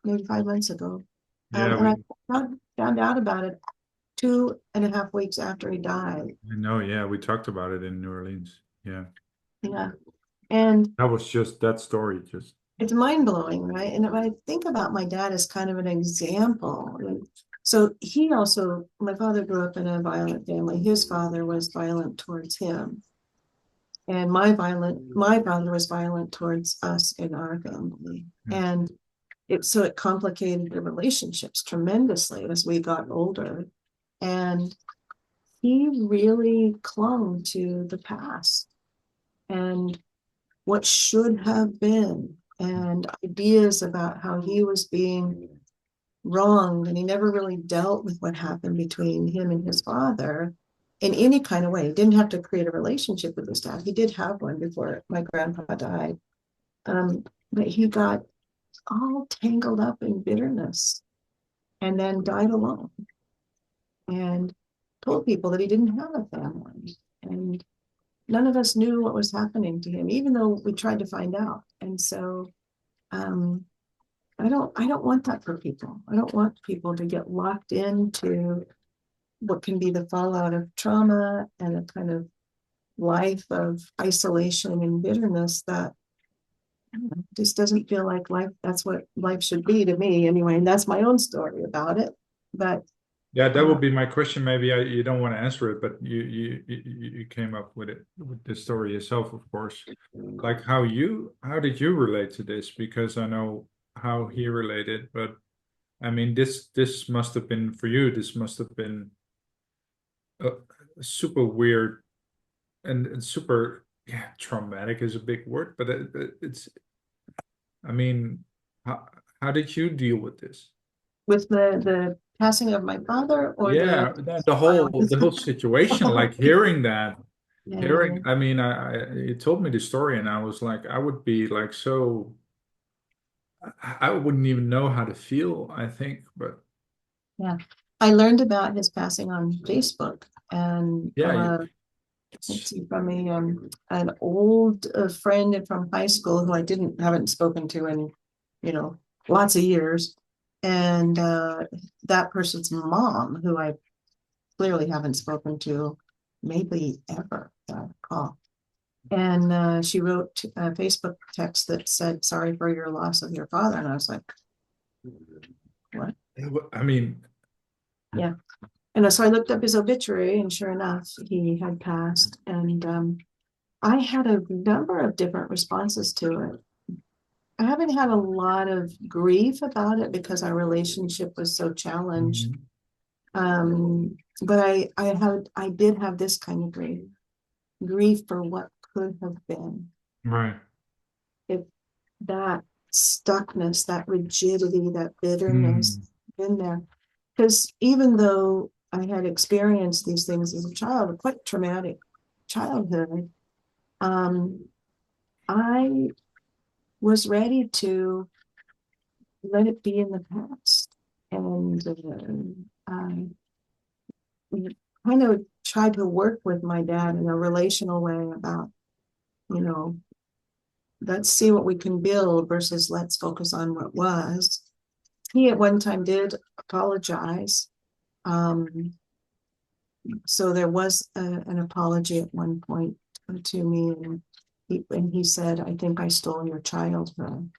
maybe 5 months ago. Yeah, And I found out about it 2.5 weeks after he died. I know. Yeah, we talked about it in New Orleans. Yeah, Yeah. And that was just that story. Just it's mind blowing, right? And if I think about my dad as kind of an example, so my father grew up in a violent family. His father was violent towards him. And my father was violent towards us in our family. yeah. And it complicated the relationships tremendously as we got older. And he really clung to the past and what should have been, and ideas about how he was being wronged. And he never really dealt with what happened between him and his father in any kind of way. He didn't have to create a relationship with his dad. He did have one before my grandpa died. But he got all tangled up in bitterness and then died alone and told people that he didn't have a family. And none of us knew what was happening to him, even though we tried to find out. And so I don't want that for people. I don't want people to get locked into what can be the fallout of trauma and a kind of life of isolation and bitterness that just doesn't feel like life. That's what life should be to me anyway. And that's my own story about it. But Yeah, that would be my question. Maybe you don't want to answer it, but you came up with it with the story yourself, of course. Like how did you relate to this? Because I know how he related, but I mean this must have been for you. This must have been uh, super weird and super, yeah, traumatic is a big word, but it's, I mean, how did you deal with this? with the passing of my father or the Yeah, the whole situation, like hearing that, yeah. I mean, you told me the story, and I was like, I would be like, so I wouldn't even know how to feel, I think, but Yeah. I learned about his passing on Facebook and yeah, let's see, from an old friend from high school who I haven't spoken to in, lots of years. And that person's mom, who I clearly haven't spoken to maybe ever, that I recall. And she wrote a Facebook text that said, "Sorry for your loss of your father." And I was like, what? I mean, Yeah. And so I looked up his obituary, and sure enough, he had passed. And I had a number of different responses to it. I haven't had a lot of grief about it because our relationship was so challenged. mhm, But I did have this kind of grief for what could have been. right. If that stuckness, that rigidity, that bitterness Mm, in there. Because even though I had experienced these things as a child, a quite traumatic childhood, um, I was ready to let it be in the past. And I kind of tried to work with my dad in a relational way about, you know, let's see what we can build versus let's focus on what was. He at one time did apologize. Um, so there was an apology at one point to me, and he said, "I think I stole your childhood."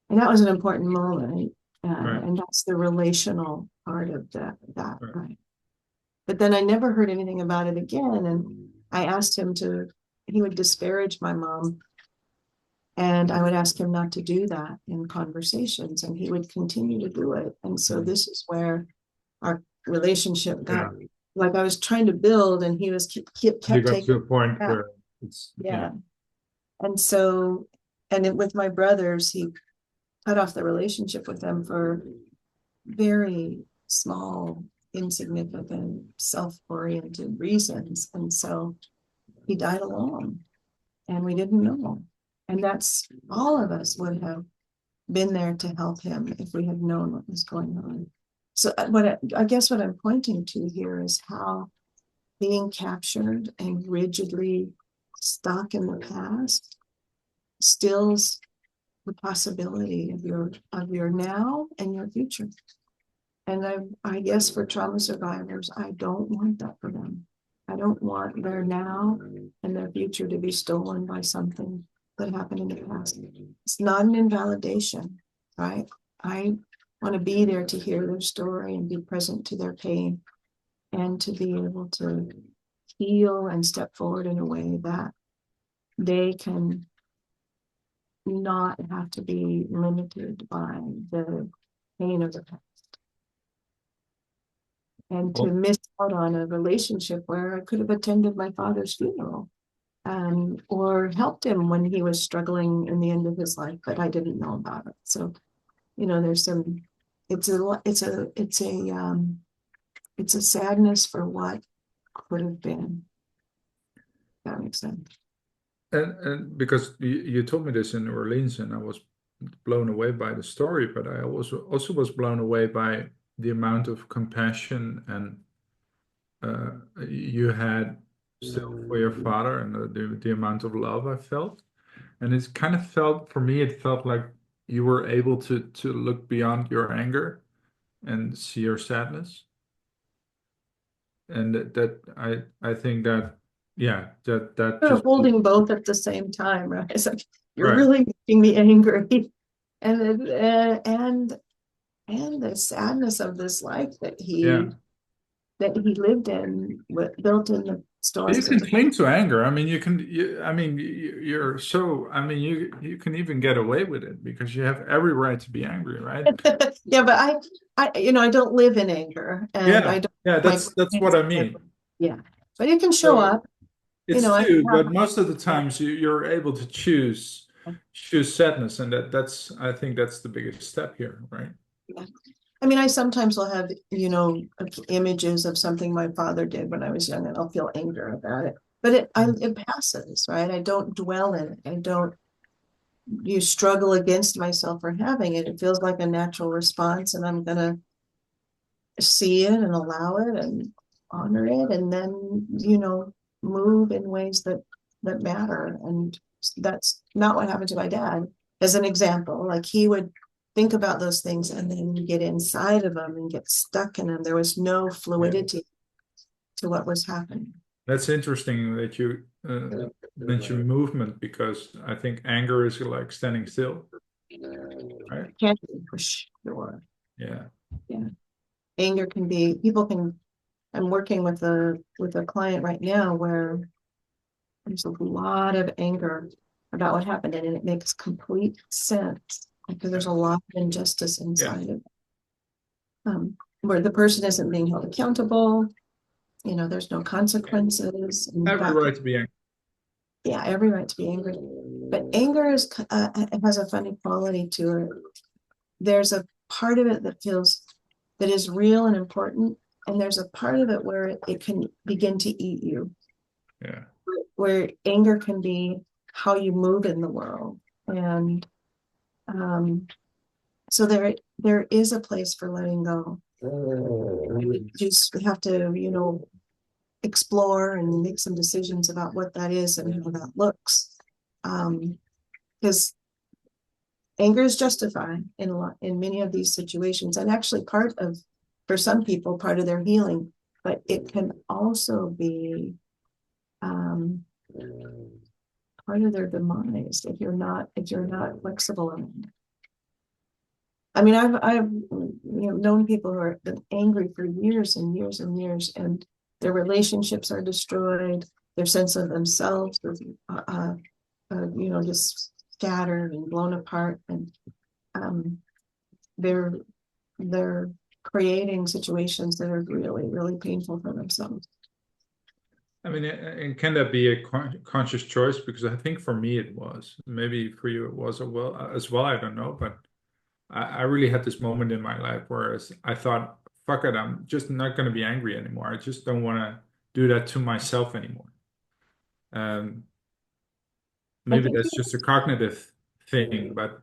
And that was an important moment. right, And that's the relational part of that, right. right? But then I never heard anything about it again. And I asked him he would disparage my mom. And I would ask him not to do that in conversations, and he would continue to do it. And so Mm. this is where our relationship Yeah, got, like, I was trying to build, and he was you kept got to taking a point that. where it's, yeah, Yeah. And so, with my brothers, he cut off the relationship with them for very small, insignificant, self-oriented reasons. And so he died alone, and we didn't know. And that's all of us would have been there to help him if we had known what was going on. So I guess what I'm pointing to here is how being captured and rigidly stuck in the past stills the possibility of your now and your future. And I guess for trauma survivors, I don't want that for them. I don't want their now and their future to be stolen by something that happened in the past. It's not an invalidation, right? I want to be there to hear their story and be present to their pain and to be able to heal and step forward in a way that they can not have to be limited by the pain of the past. And to Well, miss out on a relationship where I could have attended my father's funeral, or helped him when he was struggling in the end of his life, but I didn't know about it. So, there's some, it's a sadness for what could have been. That makes sense. and because you told me this in New Orleans, and I was blown away by the story, but I also was blown away by the amount of compassion and you had still for your father, and the amount of love I felt. And it kind of felt, for me, it felt like you were able to look beyond your anger and see your sadness. And I think that, yeah, that Sort of just, holding both at the same time, right? It's like you're right. really making me angry, and the sadness of this life Yeah. that he lived in, built in the You storms of can the. cling to anger. I mean, you're so, I mean, you can even get away with it because you have every right to be angry, right? Yeah, but I don't live in anger, and I Yeah. don't. Yeah, My that's what I mean. yeah, but it can show So up. it's I two, have. but most of the times you're able to choose sadness, and that's, I think that's the biggest step here, right? Yeah. I mean, I sometimes will have, images of something my father did when I was young, and I'll feel anger about it. But it passes, right? I don't dwell in it. I don't you struggle against myself for having it. It feels like a natural response, and I'm gonna see it and allow it and honor it, and then, move in ways that matter. And that's not what happened to my dad. As an example, like he would think about those things and then get inside of them and get stuck in them. There was no Yeah. fluidity to what was happening. That's interesting that you mention movement, because I think anger is like standing still, right? Can't be push or Yeah. yeah. Anger can be people can I'm working with a client right now where there's a lot of anger about what happened, and it makes complete sense because there's a lot of injustice Yeah. inside of it. Where the person isn't being held accountable, there's no consequences. In Every fact, right to be angry. yeah, every right to be angry. But anger has a funny quality to it. There's a part of it that is real and important, and there's a part of it where it can begin to eat you. Yeah. Where anger can be how you move in the world. And so there is a place for letting go. You just have to, explore and make some decisions about what that is and how that looks. Because anger is justified in many of these situations, and actually for some people, part of their healing. But it can also be um, part of their demise if you're not flexible around it. I mean, I've known people who are been angry for years and years and years, and their relationships are destroyed, their sense of themselves is just scattered and blown apart, and um, they're they're creating situations that are really, really painful for themselves. I mean, and can that be a conscious choice? Because I think for me it was. Maybe for you it was as well. I don't know, but I really had this moment in my life where I thought, fuck it, I'm just not going to be angry anymore. I just don't want to do that to myself anymore. Um, I Maybe think that's just a cognitive thing, but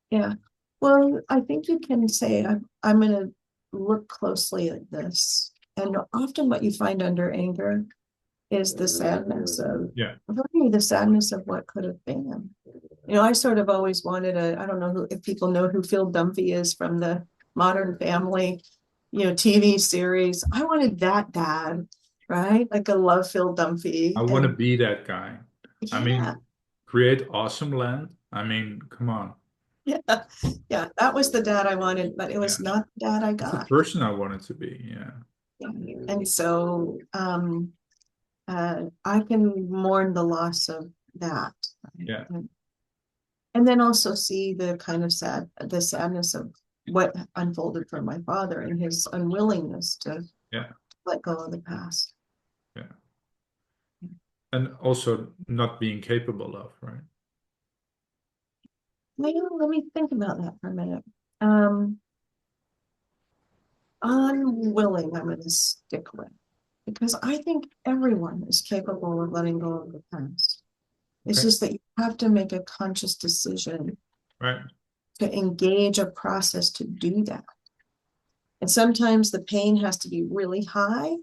Yeah. Well, I think you can say I'm going to look closely at this. And often what you find under anger is the sadness of, Yeah. for me, the sadness of what could have been. You know, I sort of always wanted I don't know if people know who Phil Dunphy is from the Modern Family, TV series. I wanted that dad, right? Like I love Phil Dunphy. I want to And be that guy. I yeah, mean, create awesome land. I mean, come on. yeah, yeah, that was the dad I wanted, but it Yeah. was not the dad I It's the got. person I wanted to be. Yeah. Yeah. And so I can mourn the loss of that. Right? Yeah. And then also see the kind of the sadness of what unfolded for my father and his unwillingness to Yeah. let go of the past. Yeah. And also not being capable of, right? Well, let me think about that for a minute. Um, Unwilling, I'm going to stick with because I think everyone is capable of letting go of the past. It's Okay. just that you have to make a conscious decision Right. to engage a process to do that. And sometimes the pain has to be really high,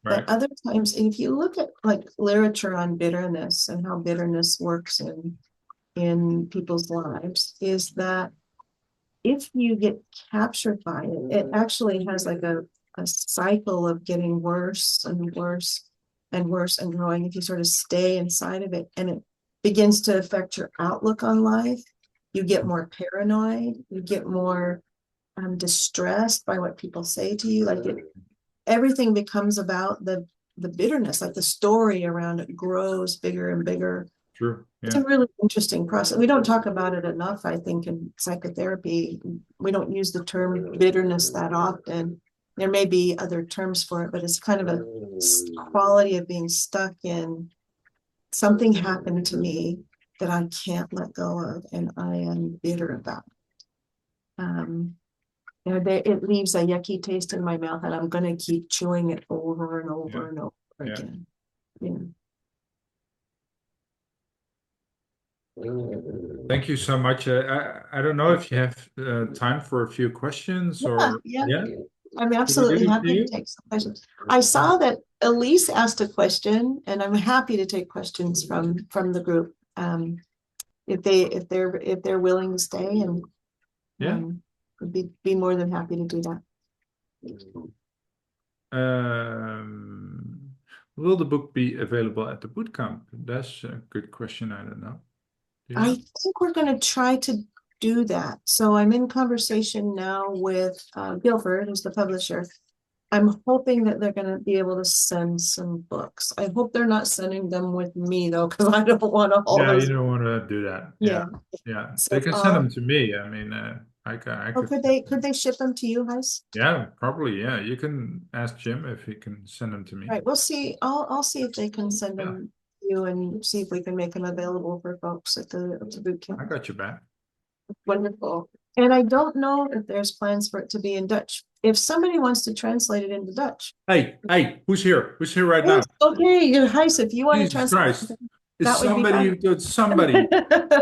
but Right. other times, if you look at like literature on bitterness and how bitterness works in people's lives, is that if you get captured by it, it actually has like a cycle of getting worse and worse and worse and growing if you sort of stay inside of it, and it begins to affect your outlook on life. You get more paranoid, you get more distressed by what people say to you. Everything becomes about the bitterness, like the story around it grows bigger and bigger. True. It's Yeah. a really interesting process. We don't talk about it enough, I think, in psychotherapy. We don't use the term bitterness that often. There may be other terms for it, but it's kind of a quality of being stuck in something happened to me that I can't let go of, and I am bitter about. It leaves a yucky taste in my mouth, and I'm going to keep chewing it over and Yeah. over and over Yeah. again. Yeah. Thank you so much. I don't know if you have time for a few questions Yeah, or yeah. yeah. I'm Should we do absolutely it for happy to you? take some questions. I saw that Elise asked a question, and I'm happy to take questions from the group. If they're willing to stay, and Yeah. would be more than happy to do that. Will the book be available at the bootcamp? That's a good question. I don't know. Do you I know? think we're going to try to do that. So I'm in conversation now with Guilford, who's the publisher. I'm hoping that they're going to be able to send some books. I hope they're not sending them with me though, because I don't want all Yeah, you those. don't want to do that. Yeah. Yeah. Yeah. They So, can send them to me. I mean, I or could. could they ship them to you guys? Yeah, probably. Yeah. You can ask Jim if he can send them to me. Right. We'll see. I'll see if they can send Yeah. them to you and see if we can make them available for folks at the boot I camp. got your back. Wonderful. And I don't know if there's plans for it to be in Dutch. If somebody wants to translate it into Dutch, Hey, who's here? Who's here right now? yes, okay, Gijs, if you want to Jesus translate, Christ. It's that would be somebody fun. who did somebody.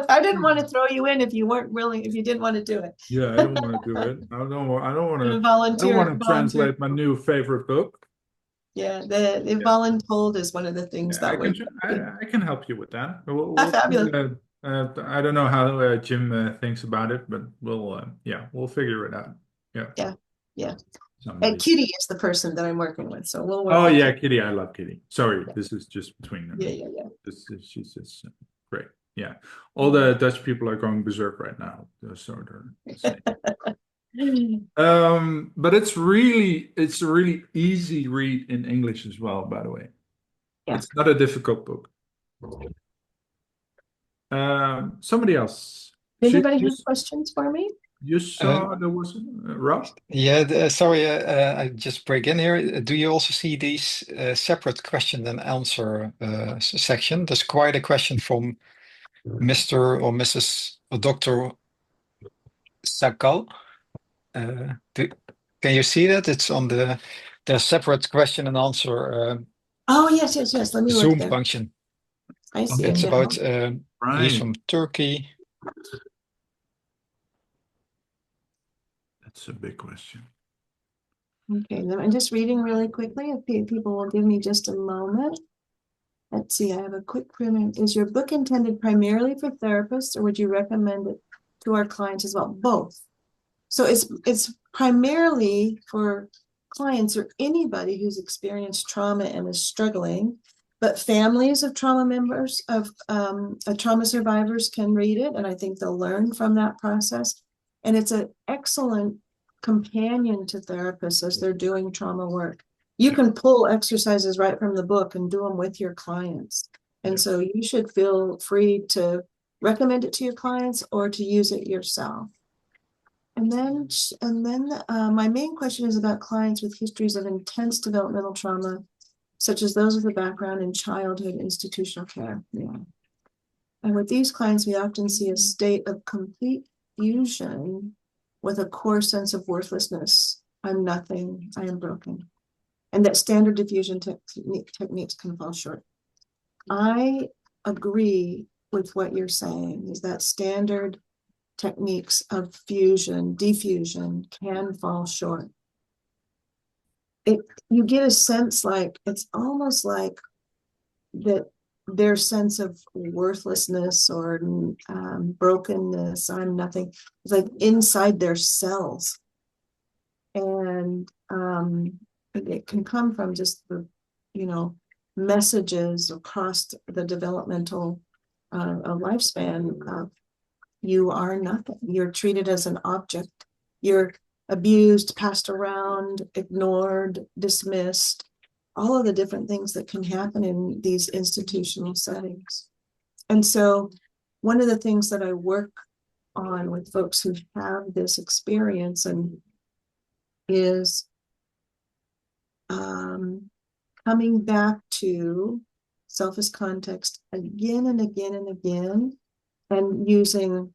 I didn't want to throw you in if you weren't willing, if you didn't want to do it. Yeah, I don't want to do it. I don't want to Volunteer. translate my new favorite book. Yeah, the Yeah. voluntold is one of the things Yeah, I that can we. I can help you with that. Fabulous. I don't know how Jim thinks about it, but we'll figure it out. Yeah, Yeah, yeah. And somebody. Kitty is the person that I'm working with, so we'll work Oh with yeah, Kitty. Kitty. I love Kitty. Sorry, Yeah, this is just between yeah, them. yeah, yeah. She's just great. Yeah, all the Dutch people are going berserk right now. So they're insane. But it's a really easy read in English as well, by the way. Yeah. It's not a difficult book. Somebody else. Anybody have questions for me? You Uh, saw there was Rob? yeah, sorry, I just break in here. Do you also see these separate question and answer section? There's quite a question from Mr. or Mrs. or Dr. Sakal. Do, can you see that? It's on the separate question and answer Oh, yes, yes, yes. Let me look Zoom there. function. I see it It's now. about he's Right. from Turkey. It's a big question. Okay, then I'm just reading really quickly. If people will give me just a moment. Let's see, I have a quick printer. Is your book intended primarily for therapists, or would you recommend it to our clients as well? Both. So it's primarily for clients or anybody who's experienced trauma and is struggling, but families of trauma members of trauma survivors can read it, and I think they'll learn from that process. And it's an excellent companion to therapists as they're doing trauma work. You can pull exercises right from the book and do them with your clients. And so you should feel free to recommend it to your clients or to use it yourself. And then my main question is about clients with histories of intense developmental trauma, such as those with a background in childhood institutional care. Yeah. And with these clients, we often see a state of complete fusion with a core sense of worthlessness. I'm nothing, I am broken. And that standard diffusion techniques can fall short. I agree with what you're saying, is that standard techniques of diffusion can fall short. You get a sense like, it's almost like that their sense of worthlessness or brokenness, I'm nothing, it's like inside their cells. And it can come from just the, messages across the developmental lifespan of you are nothing. You're treated as an object. You're abused, passed around, ignored, dismissed, all of the different things that can happen in these institutional settings. And so one of the things that I work on with folks who have this experience is coming back to self as context again and again and again, and using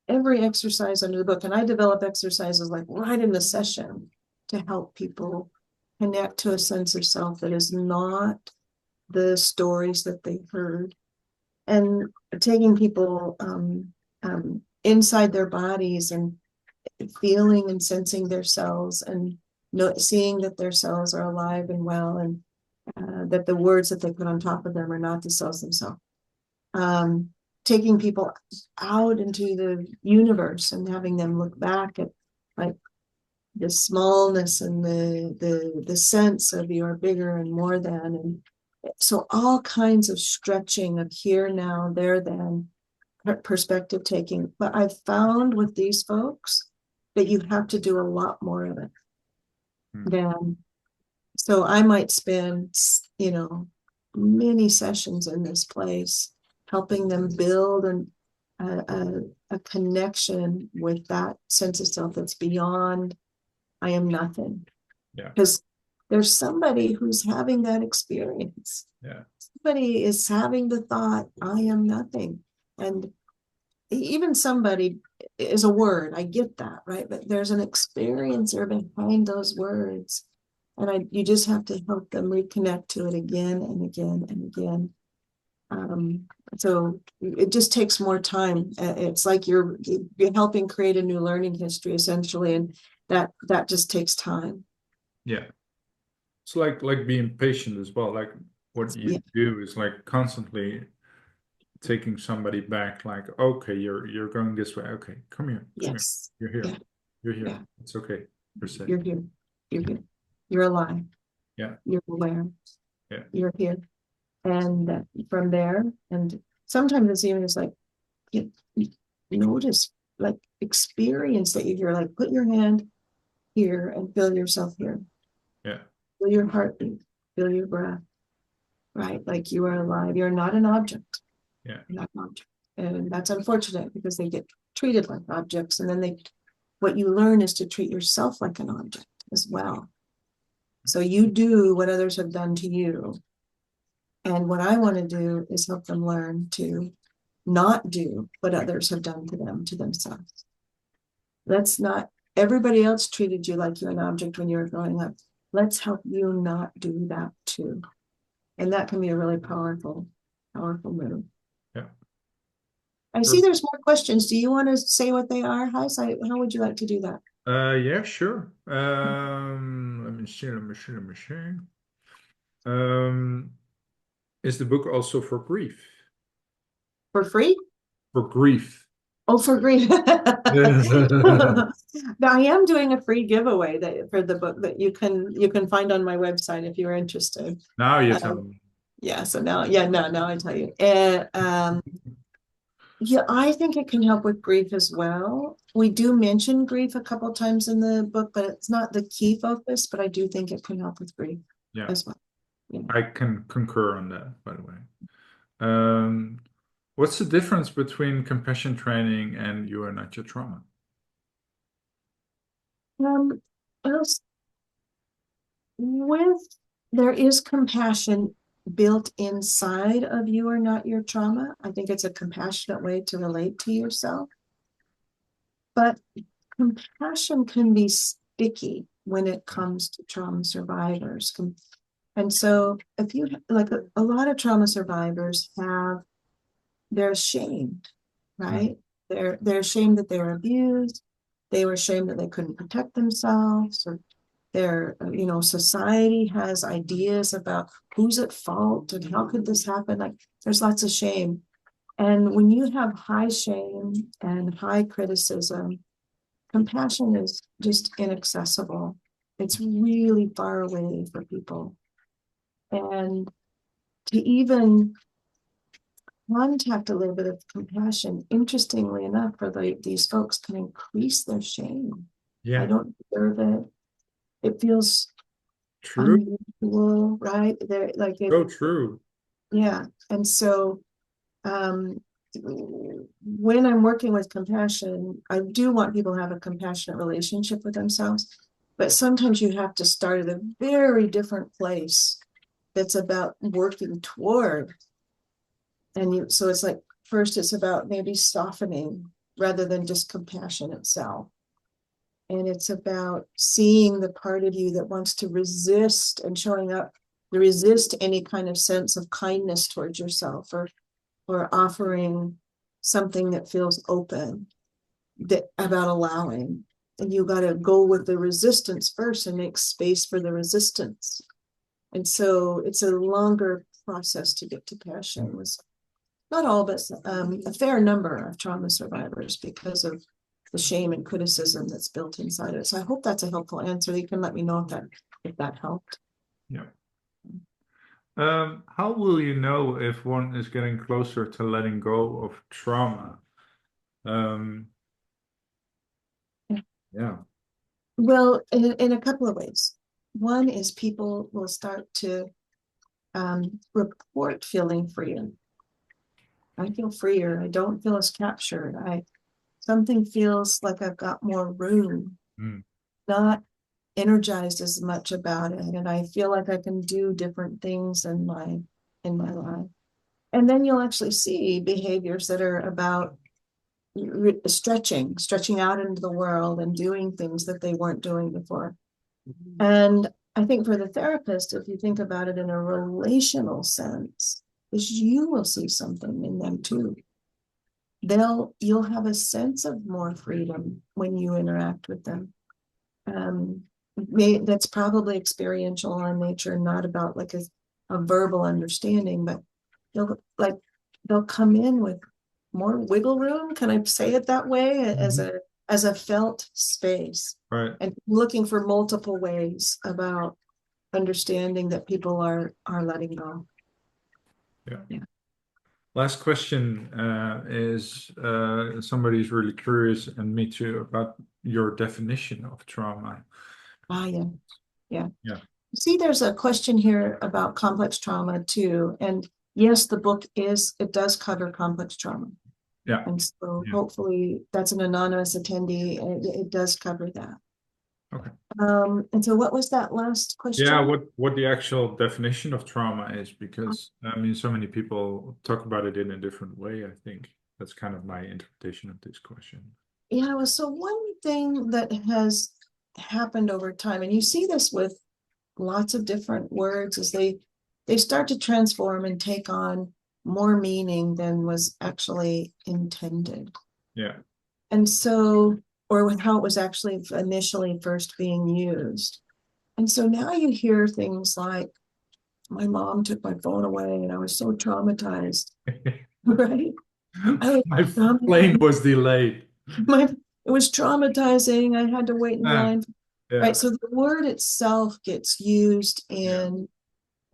every exercise under the book. And I develop exercises like right in the session to help people connect to a sense of self that is not the stories that they heard, and taking people inside their bodies and feeling and sensing their cells, and seeing that their cells are alive and well, and that the words that they put on top of them are not the cells themselves. Taking people out into the universe and having them look back at like the smallness and the sense of you are bigger and more than, and so all kinds of stretching of here, now, there, then, perspective taking. But I've found with these folks that you have to do a lot more of it than, so I might spend, many sessions in this place, helping them build a connection with that sense of self that's beyond I am nothing. Yeah. Because there's somebody who's having that experience. Yeah. Somebody is having the thought, I am nothing. And even somebody is a word, I get that, right? But there's an experiencer behind those words. And you just have to help them reconnect to it again and again and again. So it just takes more time. It's like you're helping create a new learning history, essentially, and that just takes time. Yeah. It's like being patient as well. Like what you do is like constantly taking somebody back, like, okay, you're going this way. Okay, come here. Yes. You're here. Yeah. You're here. Yeah. It's okay. You're safe. You're here. You're here. You're alive. Yeah. You're aware. Yeah. You're here. And from there, and sometimes it's even just like, you notice, like experience that you're like, put your hand here and feel yourself here. Yeah. Feel your heartbeat, feel your breath, right? Like you are alive. You're not an object. Yeah. You're not an object. And that's unfortunate because they get treated like objects. And then what you learn is to treat yourself like an object as well. So you do what others have done to you. And what I want to do is help them learn to not do what others have done to them, to themselves. Let's not, everybody else treated you like you're an object when you were growing up. Let's help you not do that too. And that can be a really powerful move. Yeah. I see there's more questions. Do you want to say what they are, Gijs? How would you like to do that? Yeah, sure. Let me see, let me see, let me see. Um, is the book also for grief? For free? For grief. Oh, for grief. Yeah. Now, I am doing a free giveaway for the book that you can find on my website if you're interested. Now you tell Um, me. yeah, so now I tell you. Yeah, I think it can help with grief as well. We do mention grief a couple times in the book, but it's not the key focus, but I do think it can help with grief Yeah, as well. Yeah. I can concur on that, by the way. Um, what's the difference between compassion training and you are not your trauma? Um, well, with there is compassion built inside of you are not your trauma. I think it's a compassionate way to relate to yourself. But compassion can be sticky when it comes to trauma survivors. And so if you like a lot of trauma survivors they're ashamed, Mm. right? They're ashamed that they were abused. They were ashamed that they couldn't protect themselves, or society has ideas about who's at fault and how could this happen. Like there's lots of shame. And when you have high shame and high criticism, compassion is just inaccessible. It's really far away for people. And to even contact a little bit of compassion, interestingly enough, for these folks can increase their shame. I Yeah, don't deserve it. It feels true. unusual, right? They're like it, So true. yeah. And so um when I'm working with compassion, I do want people to have a compassionate relationship with themselves, but sometimes you have to start at a very different place that's about working toward. So it's like first it's about maybe softening rather than just compassion itself. And it's about seeing the part of you that wants to resist and showing up to resist any kind of sense of kindness towards yourself, or offering something that feels open, that about allowing. And you got to go with the resistance first and make space for the resistance. And so it's a longer process to get to passion. Was not all, but a fair number of trauma survivors, because of the shame and criticism that's built inside it. So I hope that's a helpful answer. You can let me know if that helped. Yeah. How will you know if one is getting closer to letting go of trauma? Um, yeah. Well, in a couple of ways. One is people will start to report feeling freer. I feel freer. I don't feel as captured. Something feels like I've got more room, Mm. not energized as much about it, and I feel like I can do different things in my life. And then you'll actually see behaviors that are about stretching out into the world and doing things that they weren't doing before. And I think for the therapist, if you think about it in a relational sense, is you will see something in them too. You'll have a sense of more freedom when you interact with them. That's probably experiential in nature, not about like a verbal understanding, but they'll come in with more wiggle room. Can I say it that way? As a felt space, Right. and looking for multiple ways about understanding that people are letting go. Yeah. Yeah. Last question is somebody's really curious, and me too, about your definition of trauma. Yeah. Yeah. Yeah. See, there's a question here about complex trauma too. And yes, the book it does cover complex trauma. Yeah. And so Yeah. hopefully that's an anonymous attendee, and it does cover that. Okay. And so what was that last question? Yeah, what the actual definition of trauma is, because I mean, so many people talk about it in a different way. I think that's kind of my interpretation of this question. Yeah, well, so one thing that has happened over time, and you see this with lots of different words, is they start to transform and take on more meaning than was actually intended. Yeah. And so or with how it was actually initially first being used. And so now you hear things like, my mom took my phone away and I was so traumatized, right? I was My plane traumatized. was delayed. It was traumatizing. I had to wait in Ah, line. yeah, Right. So the word itself gets used yeah, in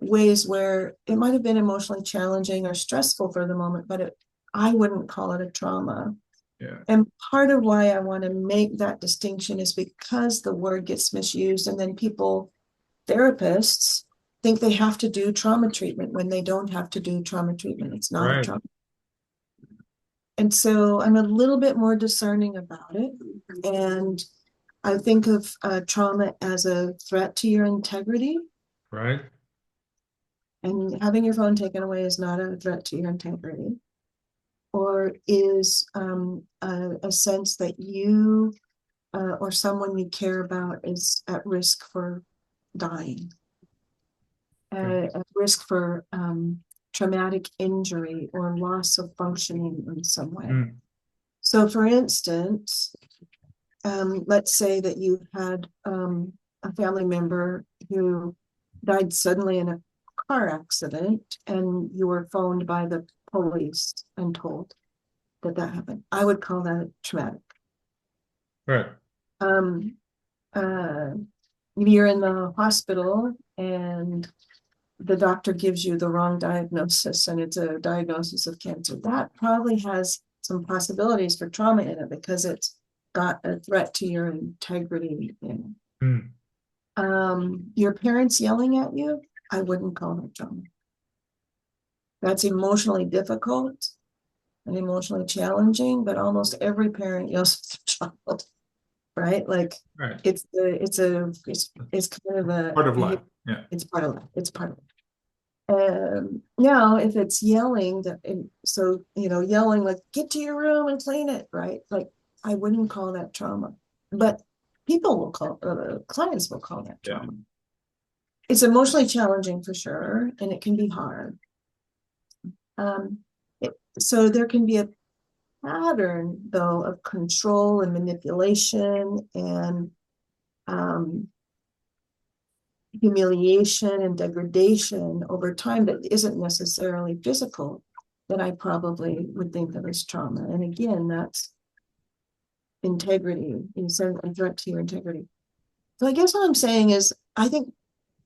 ways where it might have been emotionally challenging or stressful for the moment, but I wouldn't call it a trauma. yeah. And part of why I want to make that distinction is because the word gets misused, and then people, therapists, think they have to do trauma treatment when they don't have to do trauma treatment. It's not a Right. trauma. And so I'm a little bit more discerning about it. And I think of trauma as a threat to your integrity. Right. And having your phone taken away is not a threat to your integrity, or is a sense that you or someone you care about is at risk for dying, Okay. at risk for traumatic injury or loss of functioning in some way. Mm. So, for instance, let's say that you had a family member who died suddenly in a car accident and you were phoned by the police and told that that happened. I would call that traumatic. Right. Um, uh, you're in the hospital and the doctor gives you the wrong diagnosis and it's a diagnosis of cancer. That probably has some possibilities for trauma in it because it's got a threat to your integrity in it. Mm. Your parents yelling at you, I wouldn't call that trauma. That's emotionally difficult and emotionally challenging, but almost every parent yells at their child, right? Like Right. it's kind of Part of life. Yeah. it's part of life. It's part of it. Now if it's yelling so yelling like get to your room and clean it, right? Like I wouldn't call that trauma, but people will call clients will call that Yeah. trauma. It's emotionally challenging for sure, and it can be hard. So there can be a pattern though of control and manipulation and humiliation and degradation over time that isn't necessarily physical, that I probably would think of as trauma. And again, that's integrity, a threat to your integrity. So I guess what I'm saying is, I think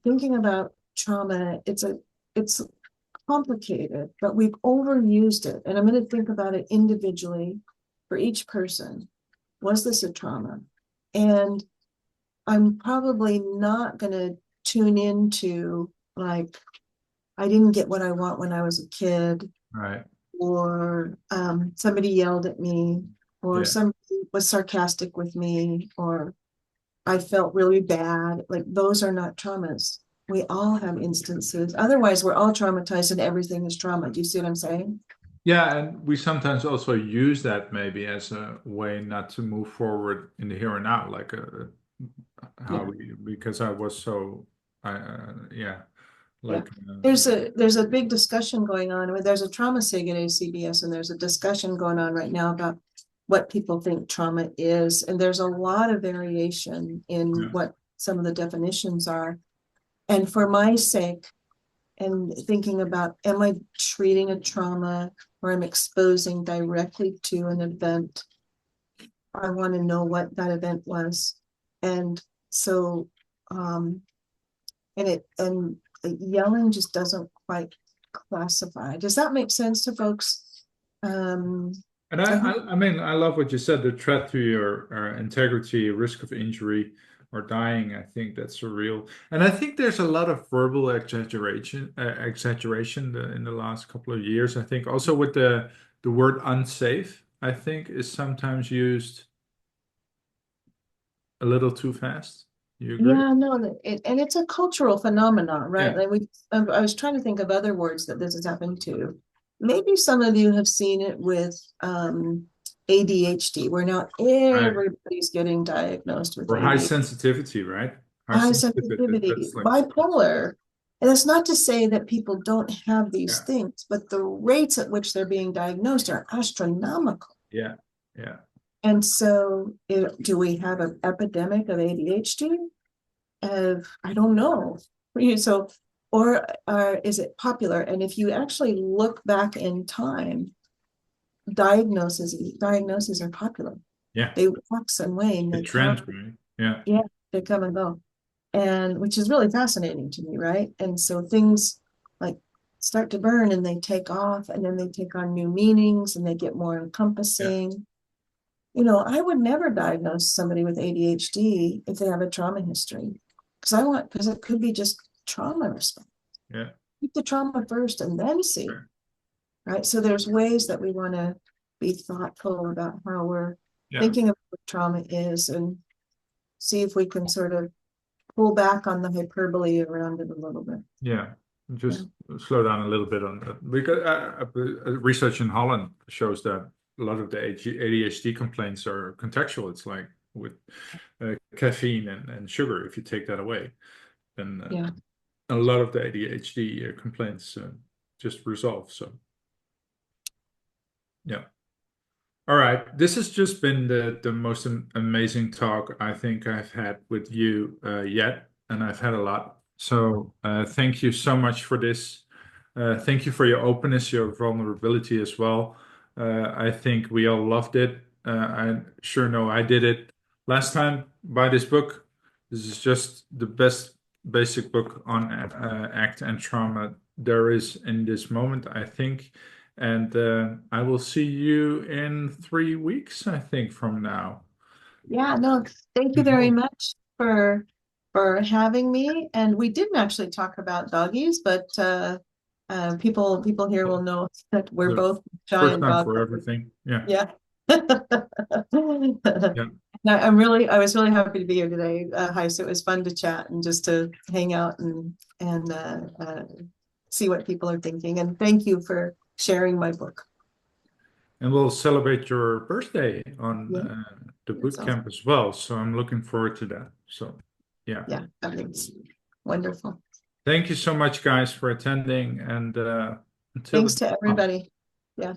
thinking about trauma, it's complicated, but we've overused it. And I'm going to think about it individually for each person. Was this a trauma? And I'm probably not going to tune into like, I didn't get what I want when I was a kid, Right. or somebody yelled at me, or Yeah. somebody was sarcastic with me, or I felt really bad. Like those are not traumas. We all have instances. Otherwise, we're all traumatized and everything is trauma. Do you see what I'm saying? Yeah, and we sometimes also use that maybe as a way not to move forward in the here and now, like how Yeah. we because I was so yeah, Yeah. like There's a big discussion going on. There's a trauma SIG at ACBS, and there's a discussion going on right now about what people think trauma is. And there's a lot of variation in yeah, what some of the definitions are. And for my sake, and thinking about, am I treating a trauma or I'm exposing directly to an event? I want to know what that event was. And so, and yelling just doesn't quite classify. Does that make sense to folks? and I hope, I mean I love what you said, the threat to your integrity, risk of injury or dying. I think that's real, and I think there's a lot of verbal exaggeration in the last couple of years. I think also with the word unsafe, I think is sometimes used a little too fast. You agree? yeah, no, and it's a cultural phenomenon, right? Yeah, Like I was trying to think of other words that this has happened to. Maybe some of you have seen it with ADHD, where now right. everybody's getting diagnosed with Or high ADHD. sensitivity, right? High High sensitivity. sensitivity, That's like, bipolar. And that's not to say that people don't have these yeah, things, but the rates at which they're being diagnosed are astronomical. yeah, yeah. And so, do we have an epidemic of ADHD? I don't know. So, or is it popular? And if you actually look back in time, diagnoses are popular. Yeah. They wax and wane. The They trend, come, right? Yeah. yeah, they come and go. And which is really fascinating to me, right? And so things like start to burn and they take off and then they take on new meanings and they get more encompassing. I would never diagnose somebody with ADHD if they have a trauma history. Because it could be just trauma response. Yeah. Keep the trauma first and then see. Sure. Right. So there's ways that we want to be thoughtful about how we're Yeah. thinking of what trauma is and see if we can sort of pull back on the hyperbole around it a little bit. Yeah. Just slow down a little bit on that because research in Holland shows that a lot of the ADHD complaints are contextual. It's like with caffeine and sugar. If you take that away, then Yeah. a lot of the ADHD complaints just resolve. So, yeah. All right. This has just been the most amazing talk I think I've had with you yet, and I've had a lot. So thank you so much for this. Thank you for your openness, your vulnerability as well. I think we all loved it. I sure know I did it last time. Buy this book. This is just the best basic book on ACT and trauma there is in this moment, I think. And I will see you in 3 weeks, I think, from now. Yeah, no, thank you very much for having me. And we didn't actually talk about doggies, but people here will know that we're The both first giant time dog for lovers. everything. Yeah. Yeah. Yeah. I was really happy to be here today, Gijs. It was fun to chat and just to hang out and see what people are thinking. And thank you for sharing my book. And we'll celebrate your birthday on Yeah, the that's boot camp as well. So I'm looking forward to that. So, yeah. Yeah, that's wonderful. Thank you so much, guys, for attending. And until Thanks to the everybody. Yeah.